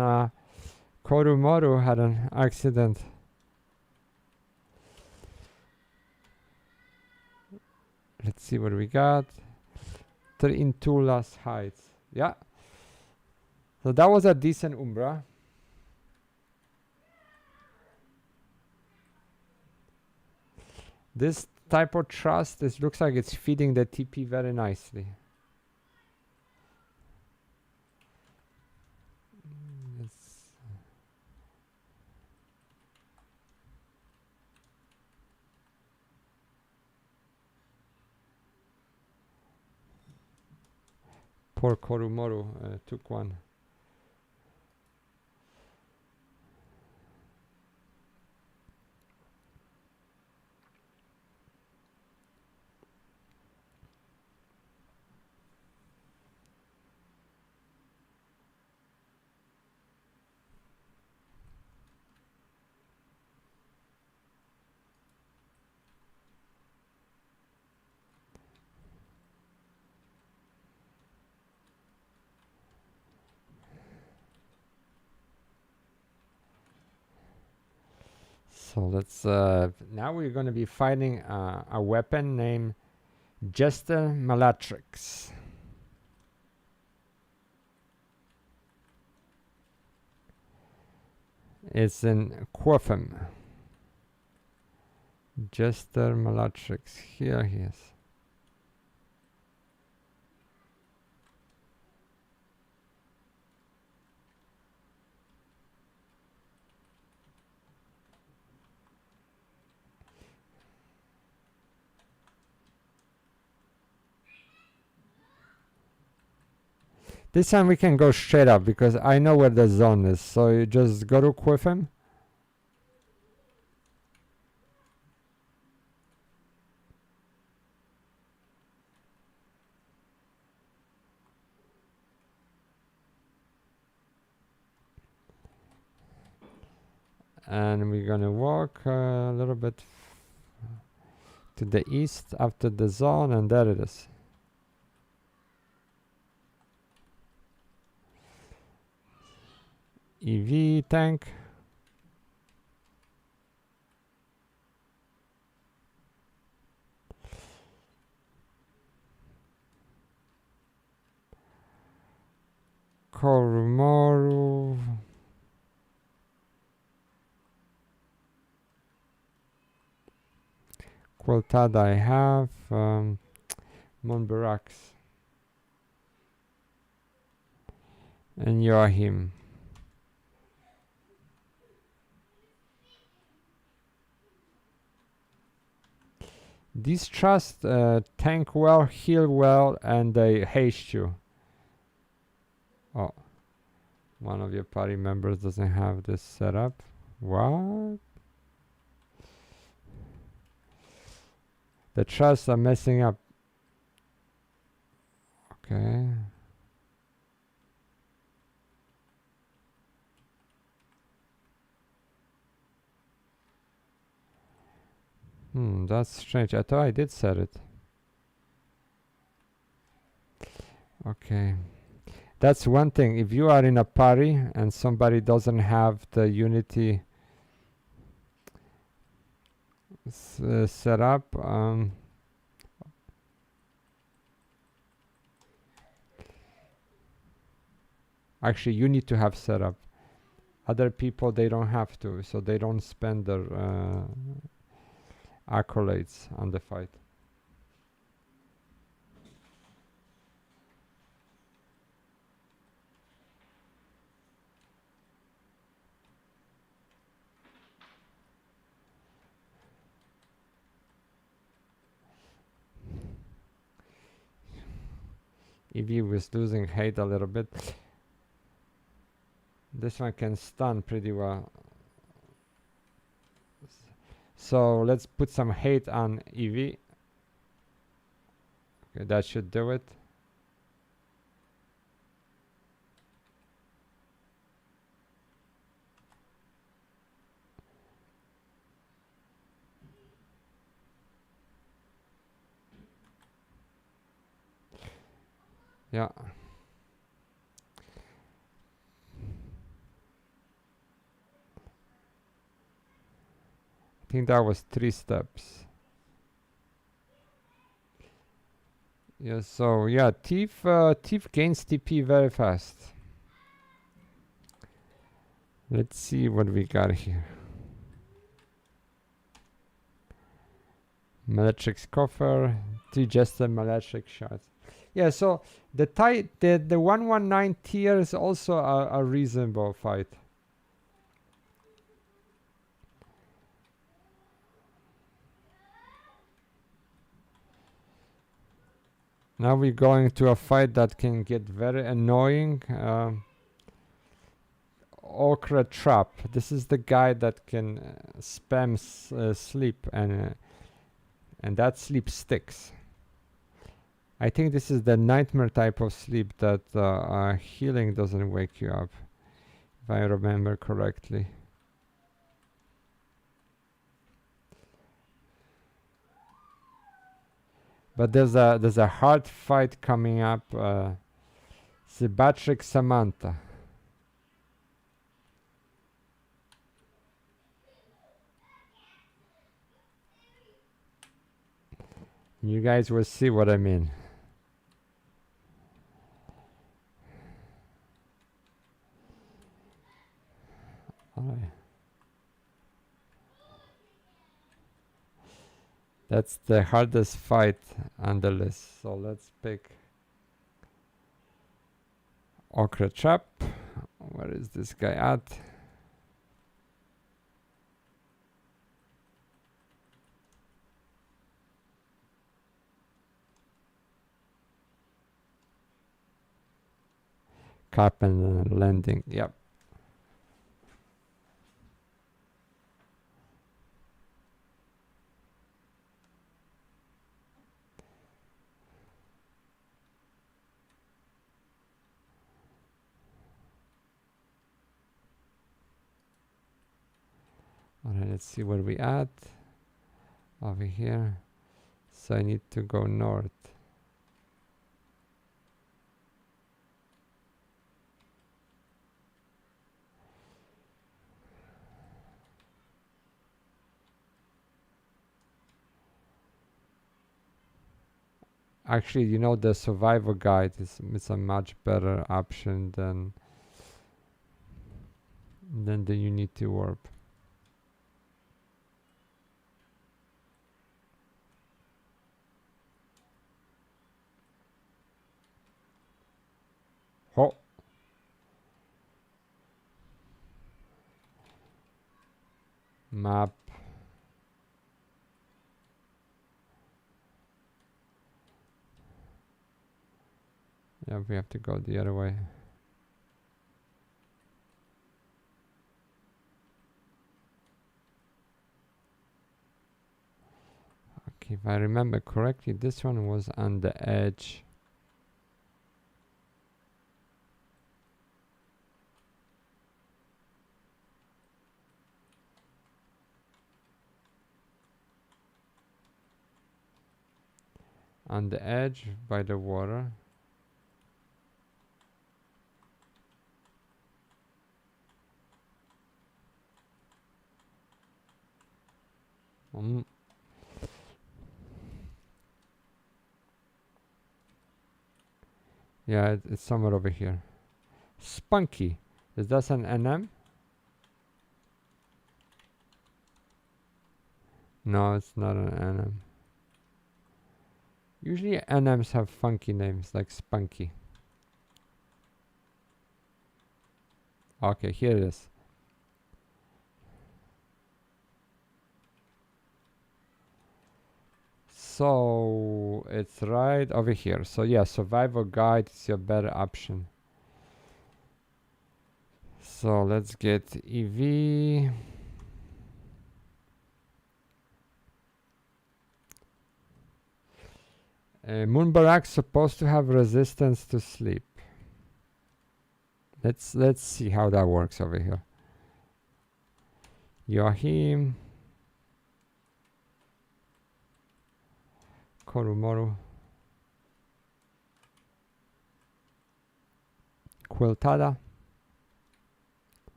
Korumoru had an accident. Let's see what we got. 3 Intuila's heights. Yeah. So that was a decent Umbra. This type of trust, this looks like it's feeding the TP very nicely. Poor Korumoru took one. So let's now we're going to be fighting a weapon named Jester Malatrix. It's in Quotham. Jester Malatrix. Here he is. This time we can go straight up because I know where the zone is. So you just go to Quotham. And we're gonna walk a little bit to the east after the zone, and there it is. EV tank. Korumoru. Quiltad I have. Monbarax. And Joachim. These trusts tank well, heal well, and they haste you. Oh, one of your party members doesn't have this set up. What? The trusts are messing up. Okay. That's strange. I thought I did set it. Okay. That's one thing. If you are in a party and somebody doesn't have the Unity set up, actually you need to have set up. Other people, they don't have to, so they don't spend their accolades on the fight. EV was losing hate a little bit. This one can stun pretty well. So let's put some hate on EV. Okay, that should do it. Yeah. I think that was 3 steps. Yeah, so yeah, Thief gains TP very fast. Let's see what we got here. Malatrix coffer, 3 Jester Malatrix shots. Yeah, so the 119 tier is also a reasonable fight. Now we're going to a fight that can get very annoying. Orcfeltrap. This is the guy that can spam sleep, and that sleep sticks. I think this is the nightmare type of sleep that healing doesn't wake you up, if I remember correctly. But there's a hard fight coming up. Sybaritic Samantha. You guys will see what I mean. Alright. That's the hardest fight on the list. So let's pick Orcfeltrap. Where is this guy at? Carpenter Landing. Yep. Alright, let's see where we at. Over here. So I need to go north. Actually, you know, the survival guide is a much better option than the Unity warp. Oh. Map. Yeah, we have to go the other way. Okay, if I remember correctly, this one was on the edge. On the edge by the water. Yeah, it's somewhere over here. Spunky. Is that an NM? No, it's not an NM. Usually NMs have funky names like Spunky. Okay, here it is. So it's right over here. So yeah, survival guide is your better option. So let's get EV. Moonbarak's supposed to have resistance to sleep. Let's see how that works over here. Yohim. Korumoru. Quiltada.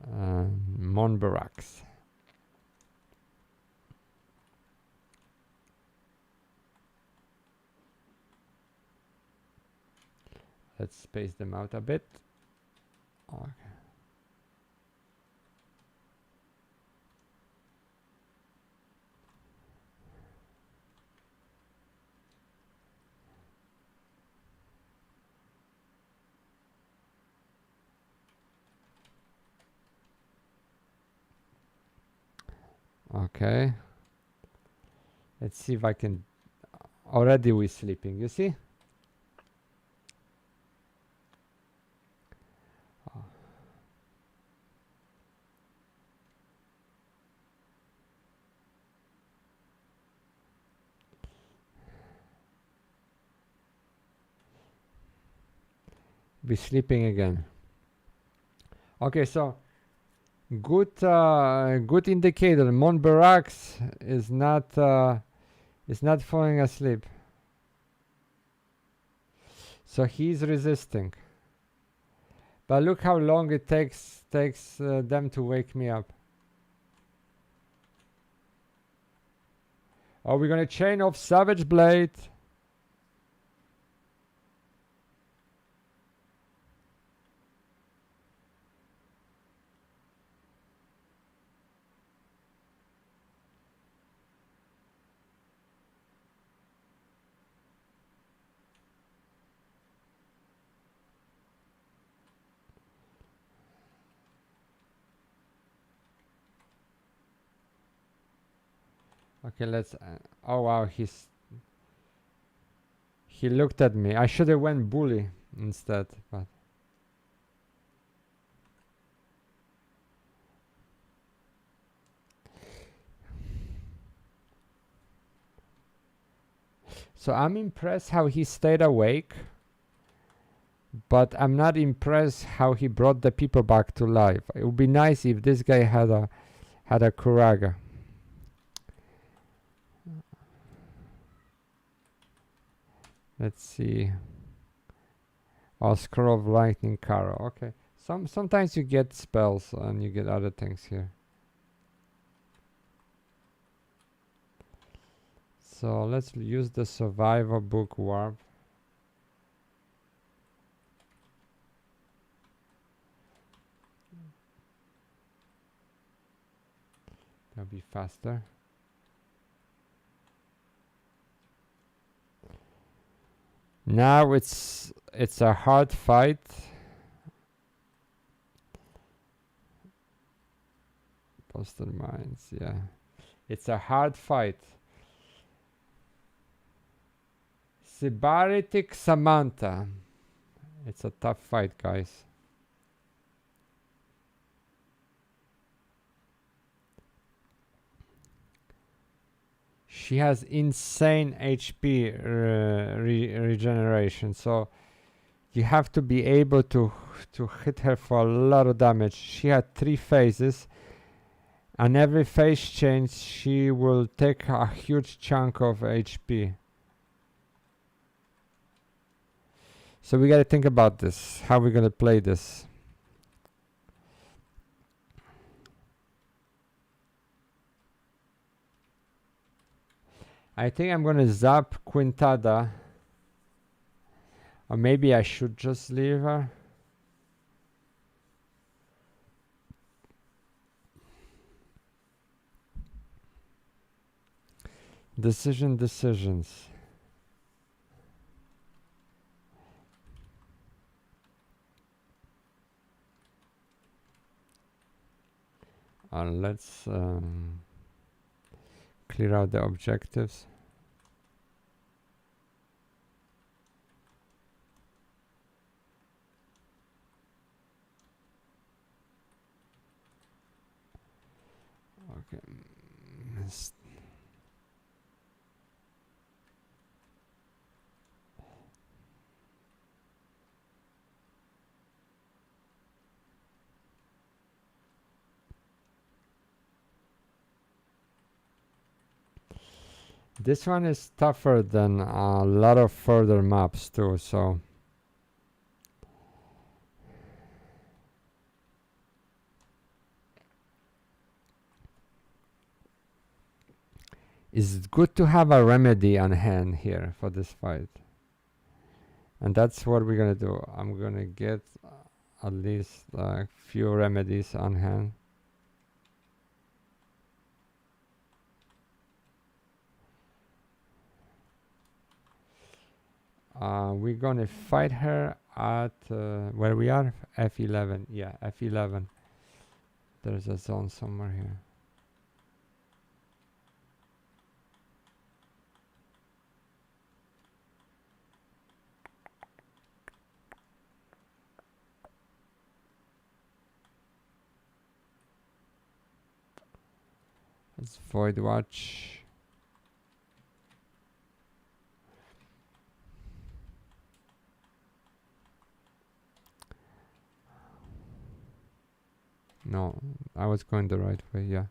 Monbarax. Let's space them out a bit. Okay. Okay. Let's see if I can. Already we're sleeping, you see? Be sleeping again. Okay, so good good indicator. Monbarax is not falling asleep. So he's resisting. But look how long it takes them to wake me up. Oh, we're gonna chain off Savage Blade. Okay, let's. Oh wow, he looked at me. I should have went bully instead, but. So I'm impressed how he stayed awake, but I'm not impressed how he brought the people back to life. It would be nice if this guy had a Kuraga. Let's see. Oh, Scroll of Lightning Caro. Okay. Sometimes you get spells and you get other things here. So let's use the Survivor Book Warp. That'll be faster. Now it's a hard fight. Posted Mines, yeah. It's a hard fight. Sybaritic Samantha. It's a tough fight, guys. She has insane HP regeneration, so you have to be able to hit her for a lot of damage. She had 3 phases, and every phase change she will take a huge chunk of HP. So we gotta think about this, how we're gonna play this. I think I'm gonna zap Quintada. Or maybe I should just leave her. Decisions. Let's clear out the objectives. Okay. This one is tougher than a lot of further maps too, so it's good to have a remedy on hand here for this fight. And that's what we're gonna do. I'm gonna get at least a few remedies on hand. We're gonna fight her at where we are, F11. Yeah, F11. There's a zone somewhere here. Let's Void Watch. No, I was going the right way, yeah.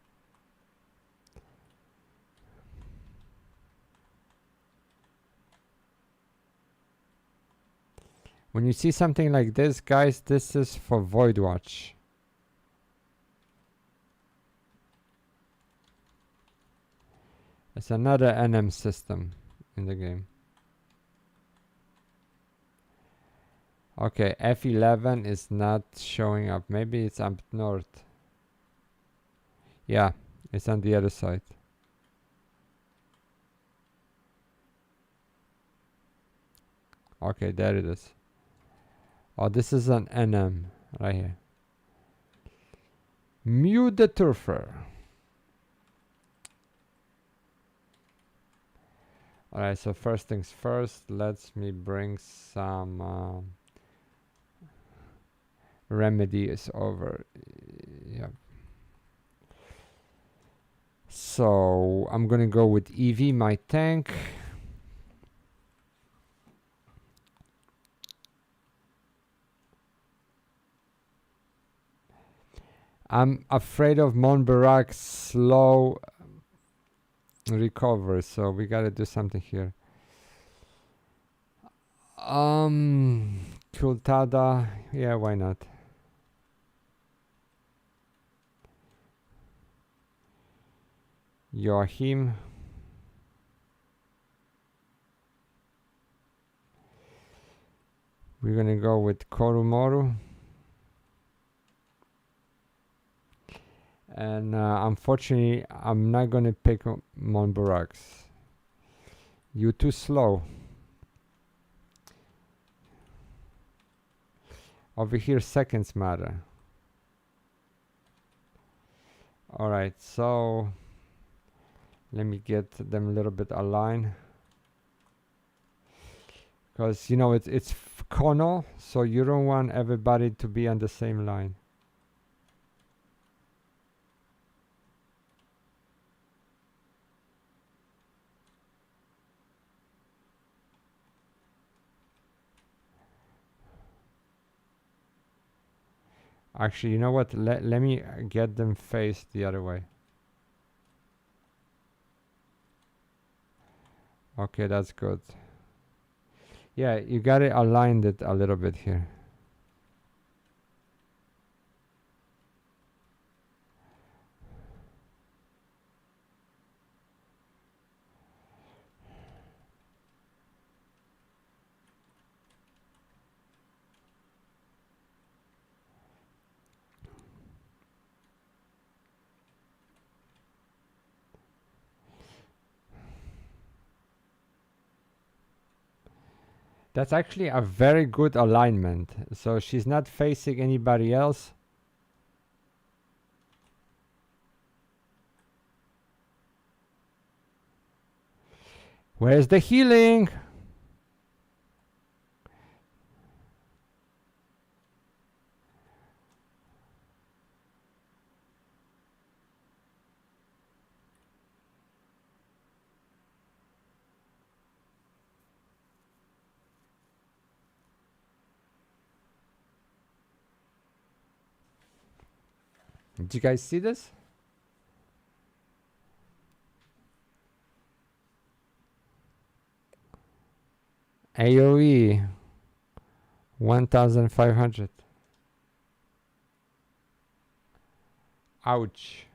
When you see something like this, guys, this is for Void Watch. It's another NM system in the game. Okay, F11 is not showing up. Maybe it's up north. Yeah, it's on the other side. Okay, there it is. Oh, this is an NM right here. Mew the Turfer. Alright, so first things first, let me bring some remedies over. Yeah. So I'm gonna go with EV, my tank. I'm afraid of Monbarak's slow recovery, so we gotta do something here. Kultada, yeah, why not? Joachim. We're gonna go with Korumoru. And unfortunately, I'm not gonna pick Monbarax. You're too slow. Over here, seconds matter. Alright, so let me get them a little bit aligned. Because, you know, it's Kono, so you don't want everybody to be on the same line. Actually, you know what? Let me get them faced the other way. Okay, that's good. Yeah, you gotta align it a little bit here. That's actually a very good alignment. So she's not facing anybody else. Where's the healing? Did you guys see this? AoE 1500. Ouch.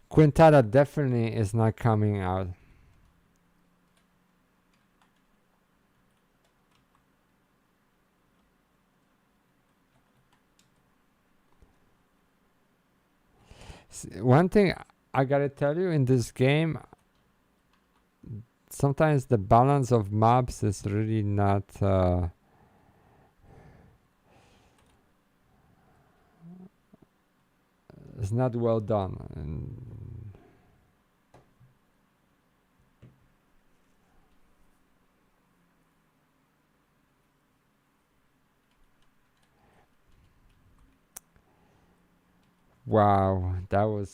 Quintana definitely is not coming out. One thing I gotta tell you, in this game, sometimes the balance of mobs is really not it's not well done. And wow, that was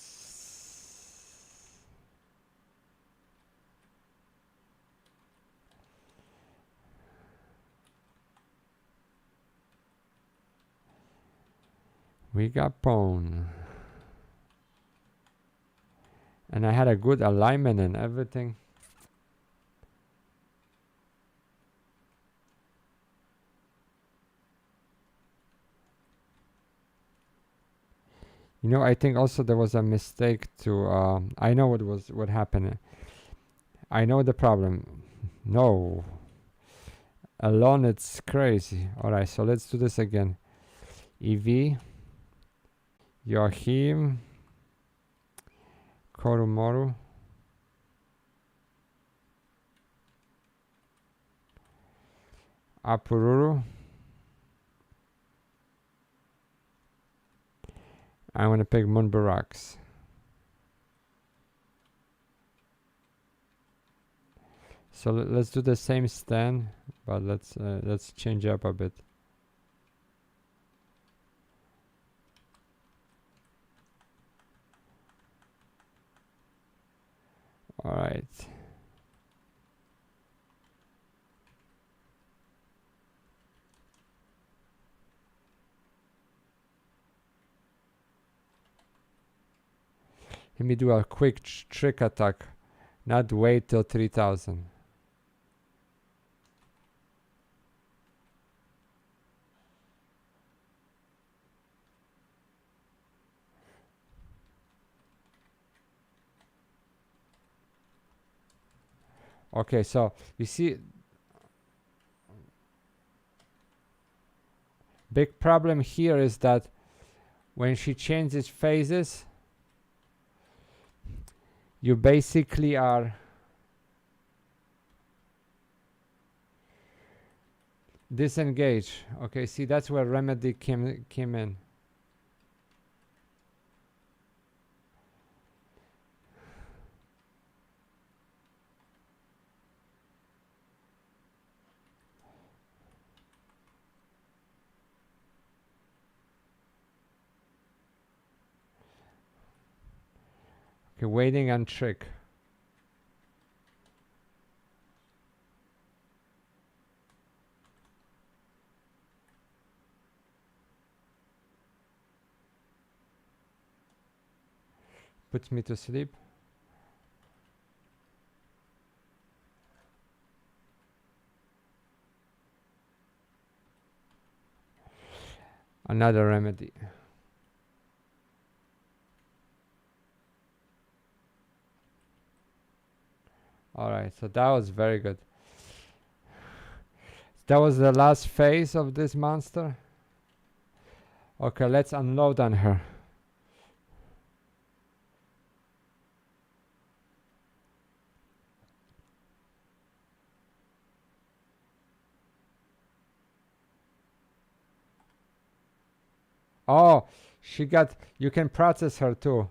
We got pawn. And I had a good alignment and everything. You know, I think also there was a mistake to, I know what happened. I know the problem. No. Alone it's crazy. Alright, so let's do this again. EV. Joachim. Korumoru. Apururu. I'm going to pick Munbarax. So let's do the same stand, but let's change up a bit. All right. Let me do a quick trick attack, not wait till 3000. Okay, so you see, big problem here is that when she changes phases, you basically are disengaged. Okay, see, that's where remedy came in. Okay, waiting on trick. Puts me to sleep. Another remedy. Alright, so that was very good. That was the last phase of this monster. Okay, let's unload on her. Oh, she got, you can process her too.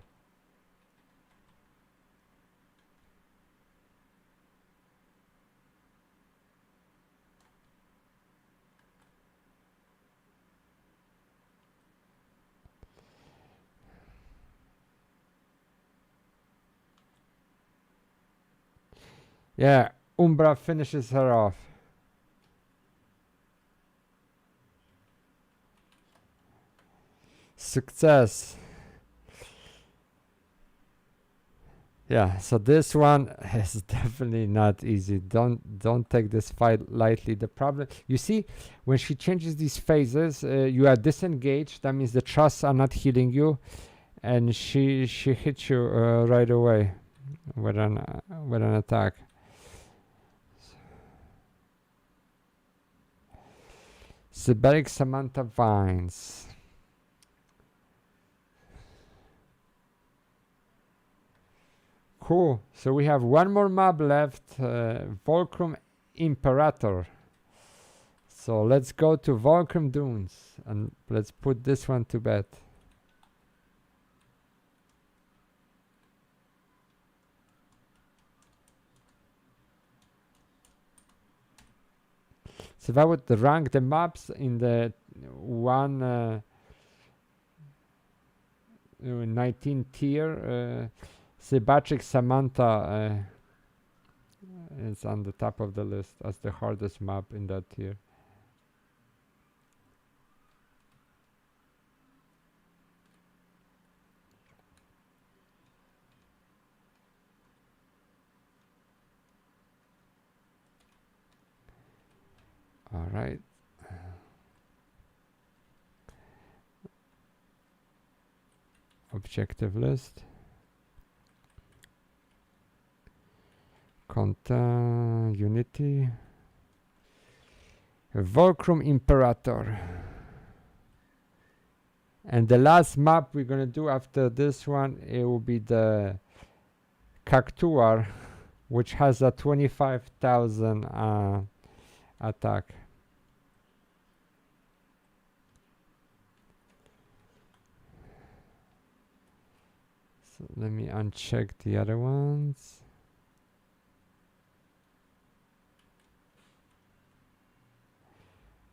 Yeah, Umbra finishes her off. Success. Yeah, so this one is definitely not easy. Don't take this fight lightly. The problem, you see, when she changes these phases, you are disengaged. That means the trusts are not healing you, and she hits you right away with an attack. Sybaritic Samantha Vines. Cool. So we have one more mob left, Valkurm Imperator. So let's go to Valkurm Dunes and let's put this one to bed. So if I would rank the maps in the 19 tier, Sybaritic Samantha is on the top of the list as the hardest map in that tier. right. Objective list. Content Unity. Valkurm Imperator. And the last map we're gonna do after this one, it will be the Cactuar, which has a 25,000 attack. So let me uncheck the other ones.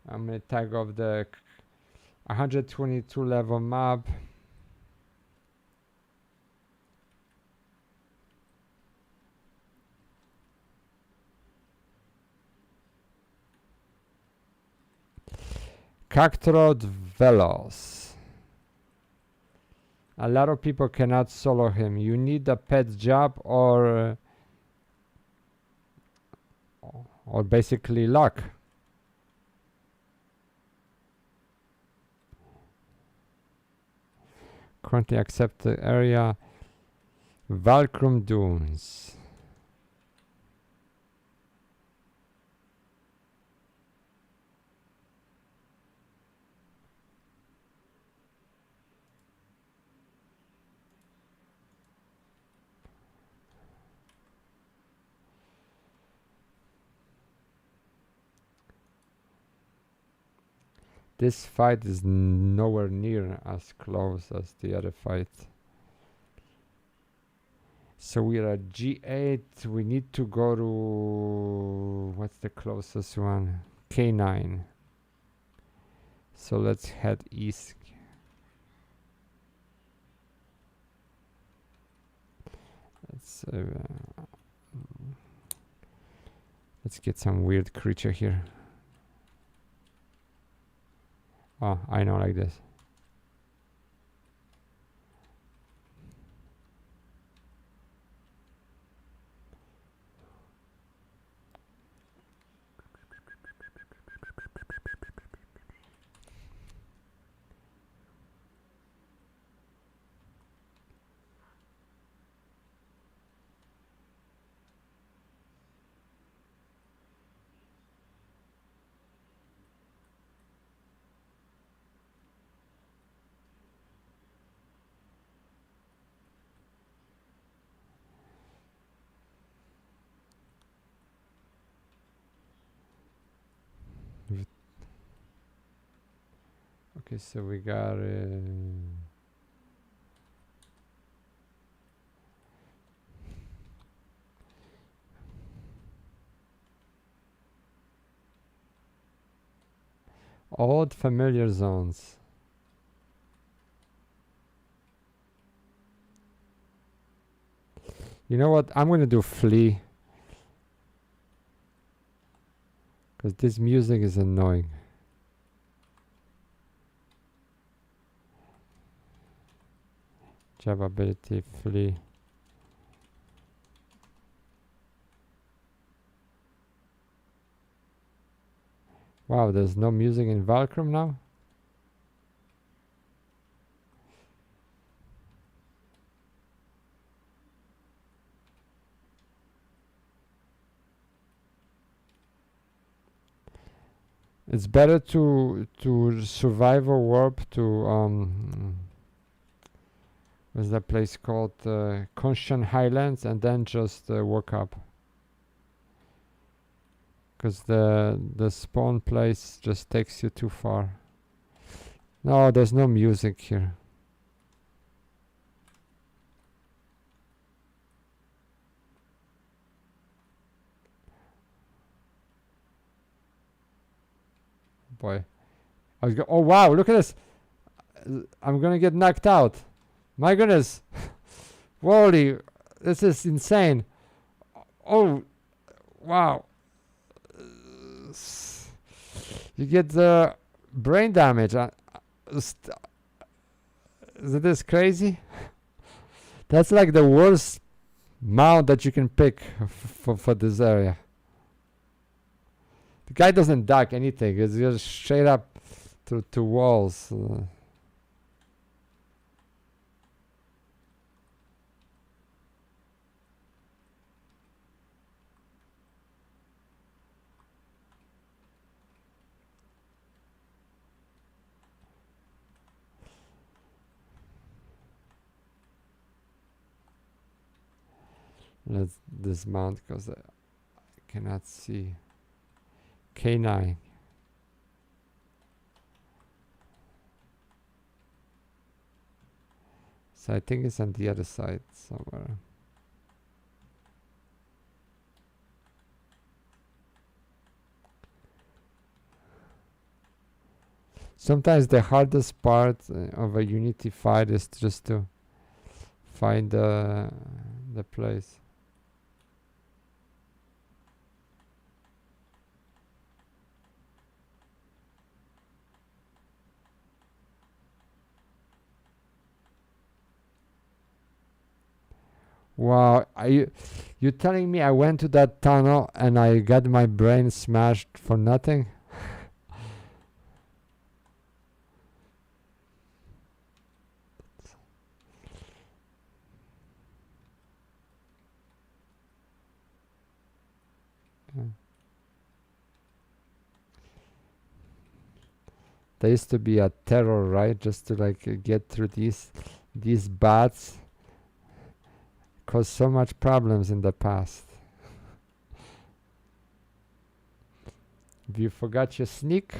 I'm gonna tag off the 122 level map. Cactrot Veloz. A lot of people cannot solo him. You need a pet job or basically luck. Currently accepted area. Valkurm Dunes. This fight is nowhere near as close as the other fight. So we're at G8. We need to go to... what's the closest one? K9. So let's head east. Let's get some weird creature here. Oh, I know, like this. Okay, so we got old familiar zones. You know what? I'm gonna do flee, because this music is annoying. Job ability, flee. Wow, there's no music in Valkurm now? It's better to survive or warp to what's that place called? Konschtat Highlands, and then just work up. Because the spawn place just takes you too far. No, there's no music here. Boy. Oh wow, look at this. I'm gonna get knocked out. My goodness. Holy, this is insane. Oh, wow. You get the brain damage. Isn't this crazy? That's like the worst mount that you can pick for this area. The guy doesn't duck anything. It's just straight up to walls. Let's dismount because I cannot see. K9. So I think it's on the other side somewhere. Sometimes the hardest part of a Unity fight is just to find the place. Wow, are you telling me I went to that tunnel and I got my brain smashed for nothing? There used to be a terror, right? Just to like get through these bats. Caused so much problems in the past. If you forgot your sneak,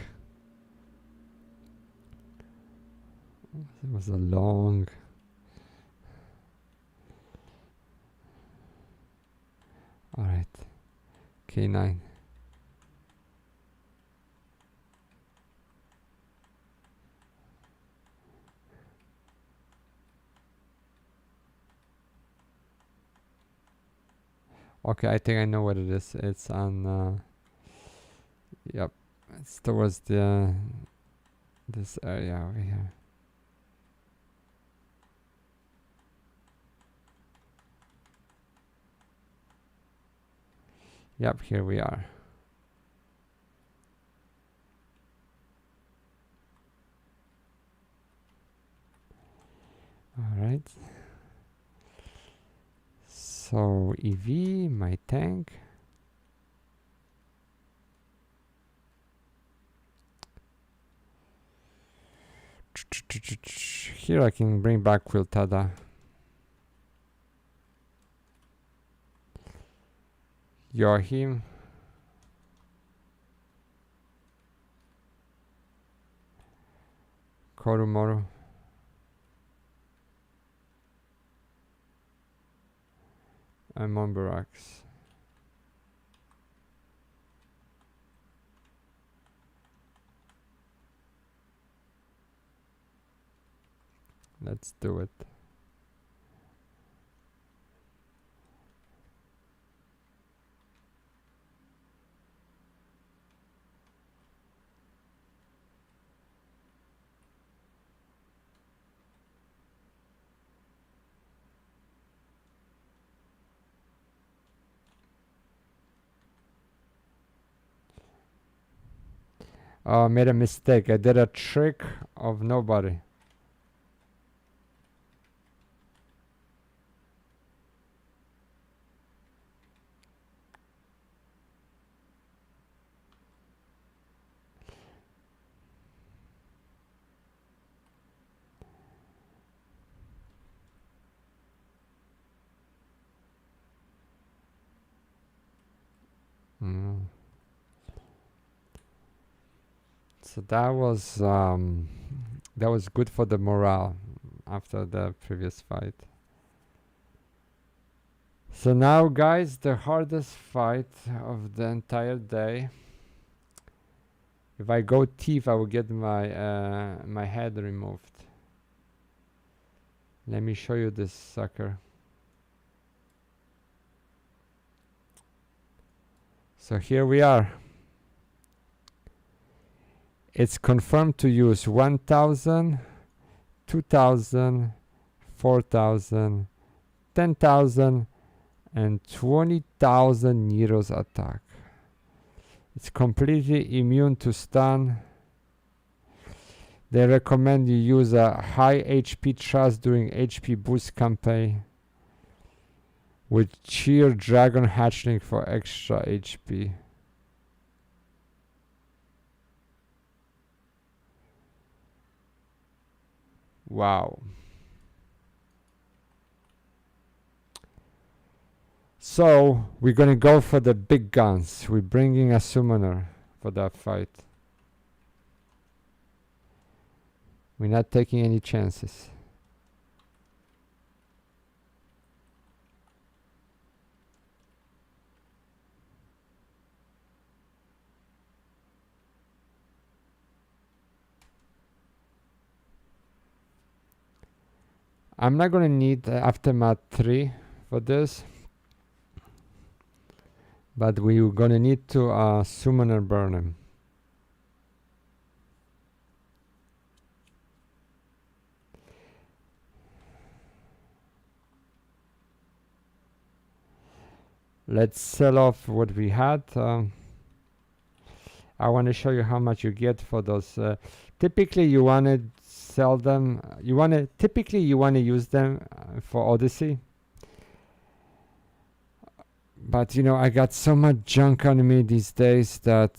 it was a long. All right, K9. Okay, I think I know what it is. It's on. Yep, it's towards the this area over here. Yep, here we are. All right. So EV, my tank. Here I can bring back Quiltada. Yoahim. Korumoru. And Monbarax. Let's do it. Oh, I made a mistake. I did a trick of nobody. So that was good for the morale after the previous fight. So now, guys, the hardest fight of the entire day. If I go thief, I will get my my head removed. Let me show you this sucker. So here we are. It's confirmed to use 1,000, 2,000, 4,000, 10,000, and 20,000 Nero's attack. It's completely immune to stun. They recommend you use a high HP trust during HP boost campaign with Cheer Dragon Hatchling for extra HP. Wow. So we're gonna go for the big guns. We're bringing a summoner for that fight. We're not taking any chances. I'm not gonna need Aftermath 3 for this, but we're gonna need to summoner burn him. Let's sell off what we had. I want to show you how much you get for those. Typically, you want to sell them. Typically you want to use them for Odyssey. But you know, I got so much junk on me these days that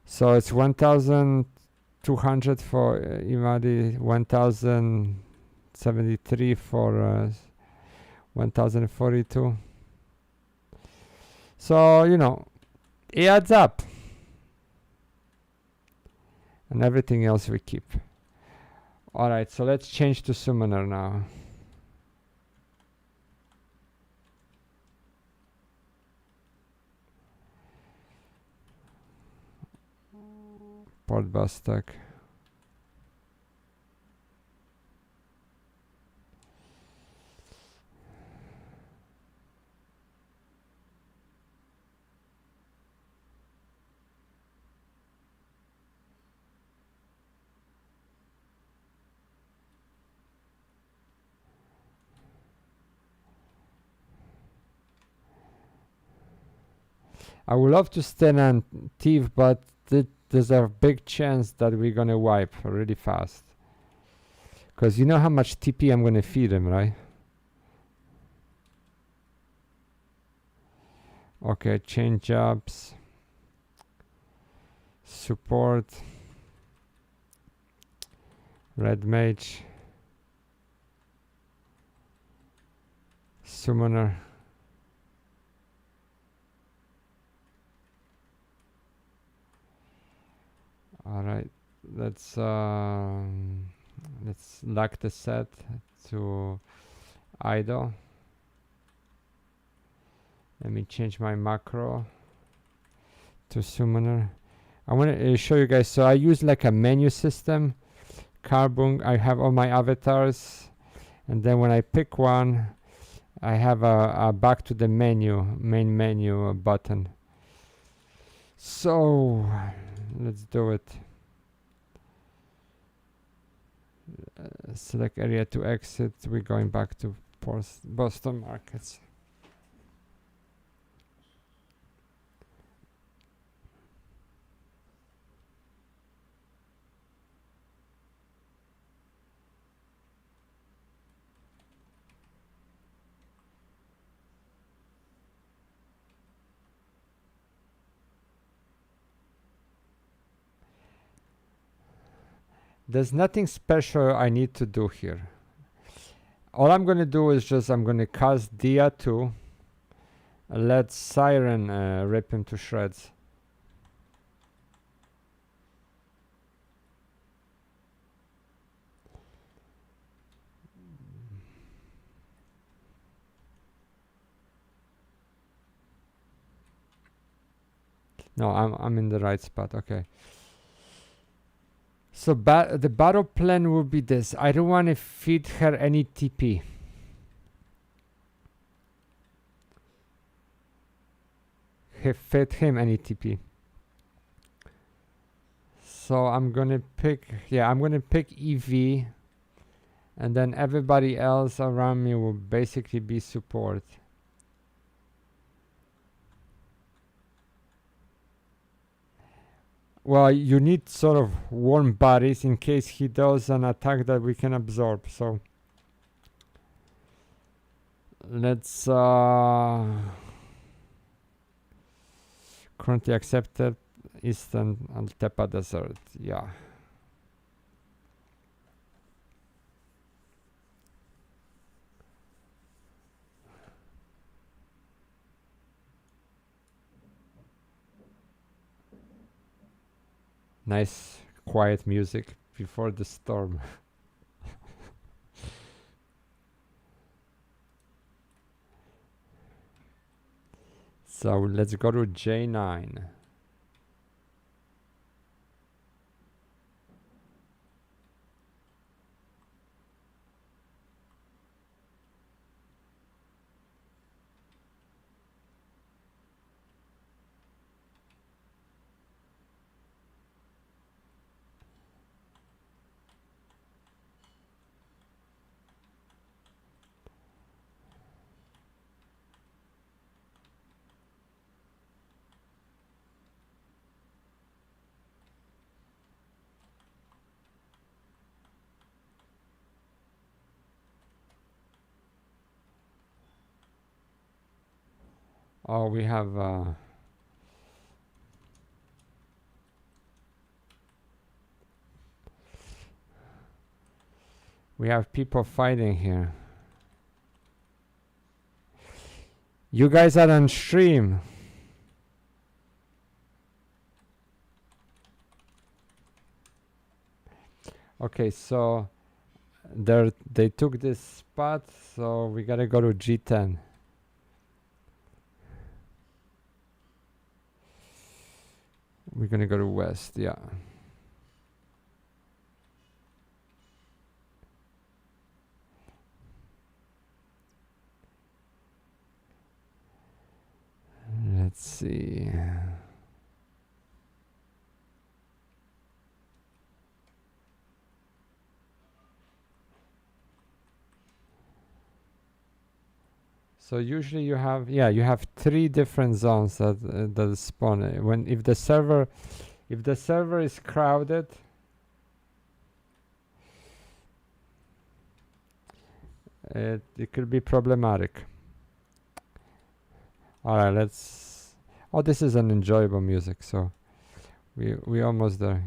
so it's 1,200 for Imadi, 1,073 for 1,042. So you know, it adds up. And everything else we keep. Alright, so let's change to summoner now. Port Bastak. I would love to stand on Thief, but there's a big chance that we're gonna wipe really fast. Because you know how much TP I'm gonna feed him, right? Okay, change jobs. Support. Red Mage. Summoner. All right, let's lock the set to idle. Let me change my macro to summoner. I want to show you guys. So I use like a menu system. Carbon. I have all my avatars, and then when I pick one, I have a back to the menu, main menu button. So let's do it. Select area to exit. We're going back to Boston markets. There's nothing special I need to do here. All I'm going to do is I'm going to cast Dia 2. Let Siren rip him to shreds. No, I'm in the right spot. Okay. So the battle plan will be this. I don't want to feed her any TP. Feed him any TP. So I'm gonna pick, I'm gonna pick EV, and then everybody else around me will basically be support. Well, you need sort of warm bodies in case he does an attack that we can absorb. So let's currently accepted Eastern Altepa Desert. Yeah. Nice quiet music before the storm. So let's go to J9. Oh, we have people fighting here. You guys are on stream. Okay, so they took this spot, so we gotta go to G10. We're gonna go to west, yeah. Let's see. So usually you have, yeah, you have 3 different zones that spawn. If the server is crowded, it could be problematic. All right, let's. Oh, this is an enjoyable music. So we almost there.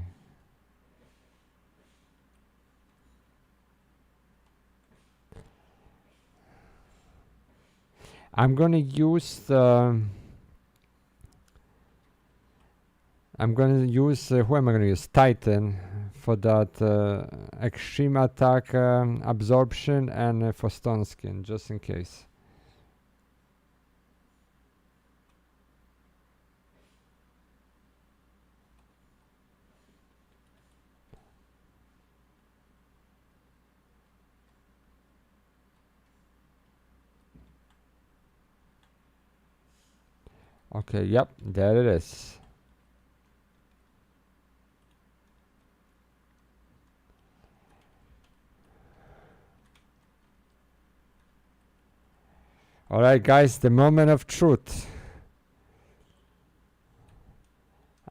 I'm gonna use who am I gonna use? Titan for that extreme attack absorption and for stone skin, just in case. Okay, yep, there it is. All right, guys, the moment of truth.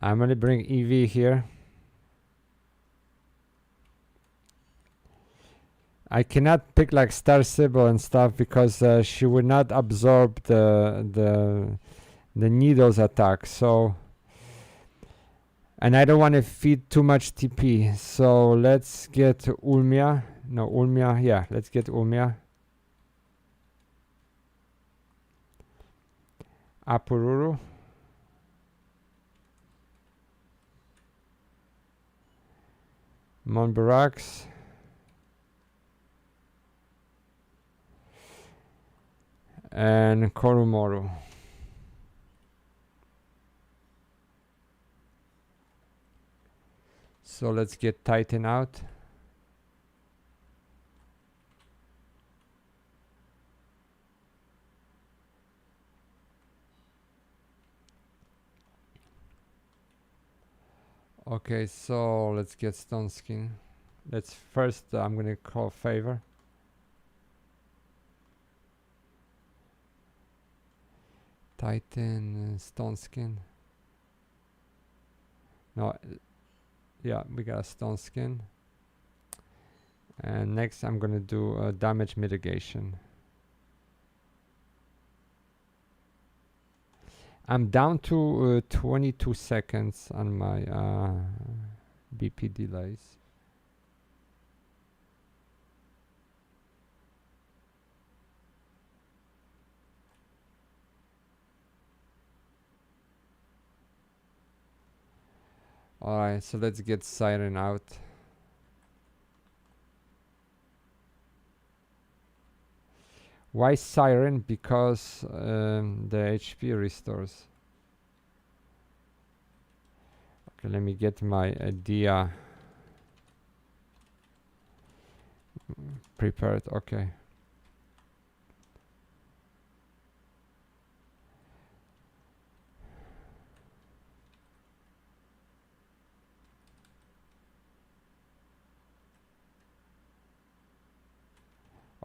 I'm gonna bring Evie here. I cannot pick like Star Sybil and stuff because she would not absorb the needles attack. So, and I don't want to feed too much TP. So let's get Ulmia. No, Ulmia. Yeah, let's get Ulmia. Apururu. Monbarax. And Korumoru. So let's get Titan out. Okay, so let's get Stone Skin. Let's first, I'm gonna call Favor. Titan, Stone Skin. No, yeah, we got a stone skin. And next I'm gonna do damage mitigation. I'm down to 22 seconds on my BP delays. Alright, so let's get Siren out. Why Siren? Because the HP restores. Okay, let me get my Dia prepared. Okay.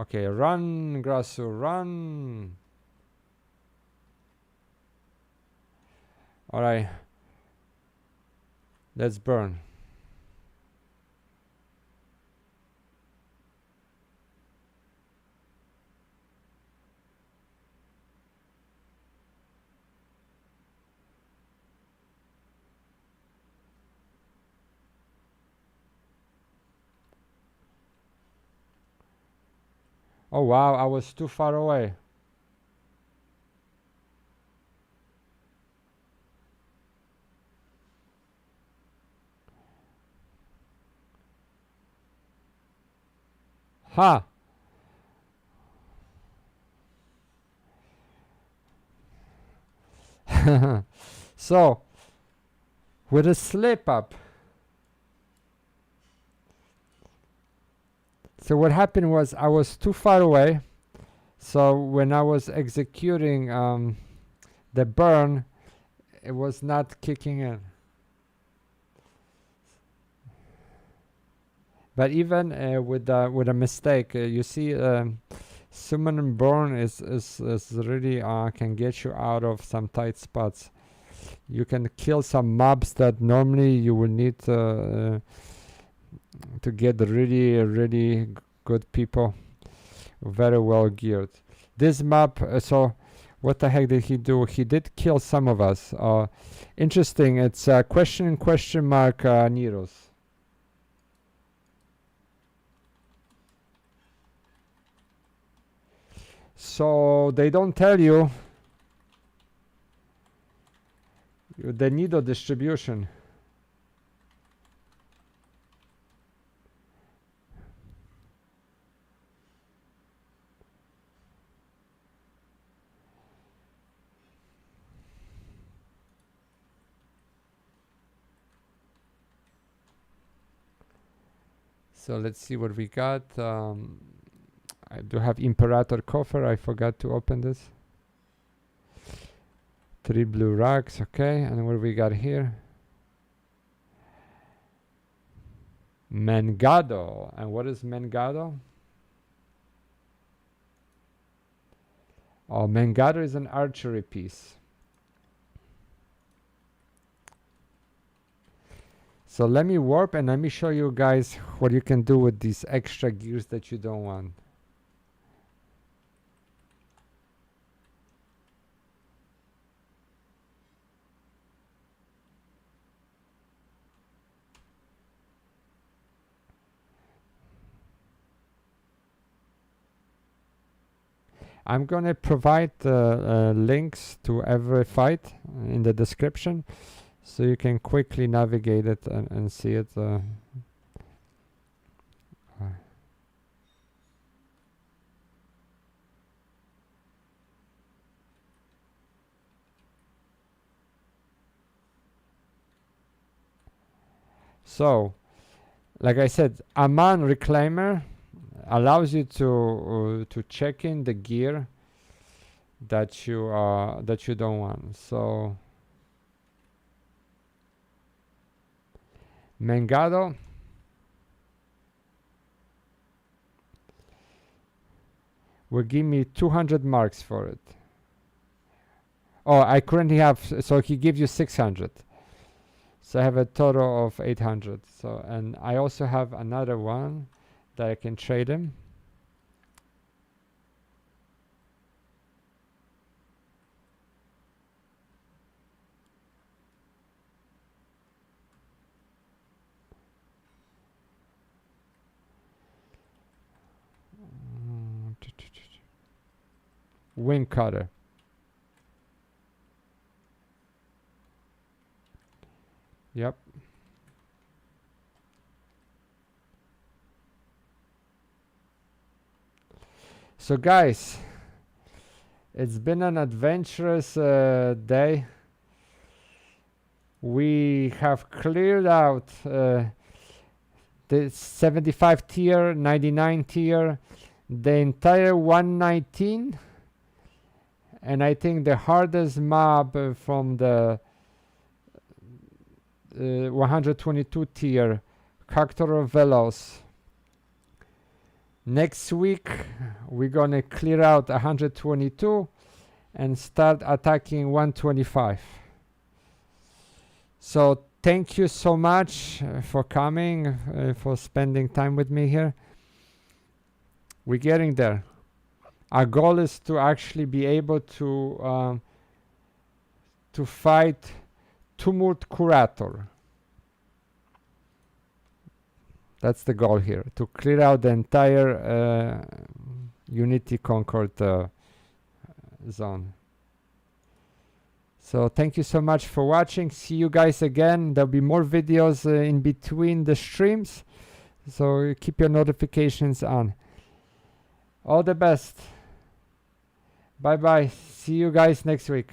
Okay, run, Grasu, run. All right. Let's burn. Oh wow, I was too far away. Ha! So, with a slip up. So what happened was I was too far away. So when I was executing the burn, it was not kicking in. But even with a mistake, you see, summon and burn is really can get you out of some tight spots. You can kill some mobs that normally you will need to get really good people, very well geared. This map, so what the heck did he do? He did kill some of us. Interesting. It's question mark Neros. So they don't tell you the needle distribution. So let's see what we got. I do have Imperator coffer. I forgot to open this. 3 blue rocks. Okay, and what we got here? Mengado. And what is Mengado? Oh, Mengado is an archery piece. So let me warp and let me show you guys what you can do with these extra gears that you don't want. I'm going to provide links to every fight in the description, so you can quickly navigate it and see it. So, like I said, Aman Reclaimer allows you to check in the gear that you don't want. So Mengado will give me 200 marks for it. Oh, I currently have, so he gives you 600. So I have a total of 800. So, and I also have another one that I can trade him. Wing cutter. Yep. So guys, it's been an adventurous day. We have cleared out the 75 tier, 99 tier, the entire 119, and I think the hardest mob from the 122 tier, Cactrot Veloz. Next week we're gonna clear out 122 and start attacking 125. So thank you so much for coming, for spending time with me here. We're getting there. Our goal is to actually be able to fight Tumult Curator. That's the goal here, to clear out the entire Unity Concord zone. So thank you so much for watching. See you guys again. There'll be more videos in between the streams, so keep your notifications on. All the best. Bye bye. See you guys next week.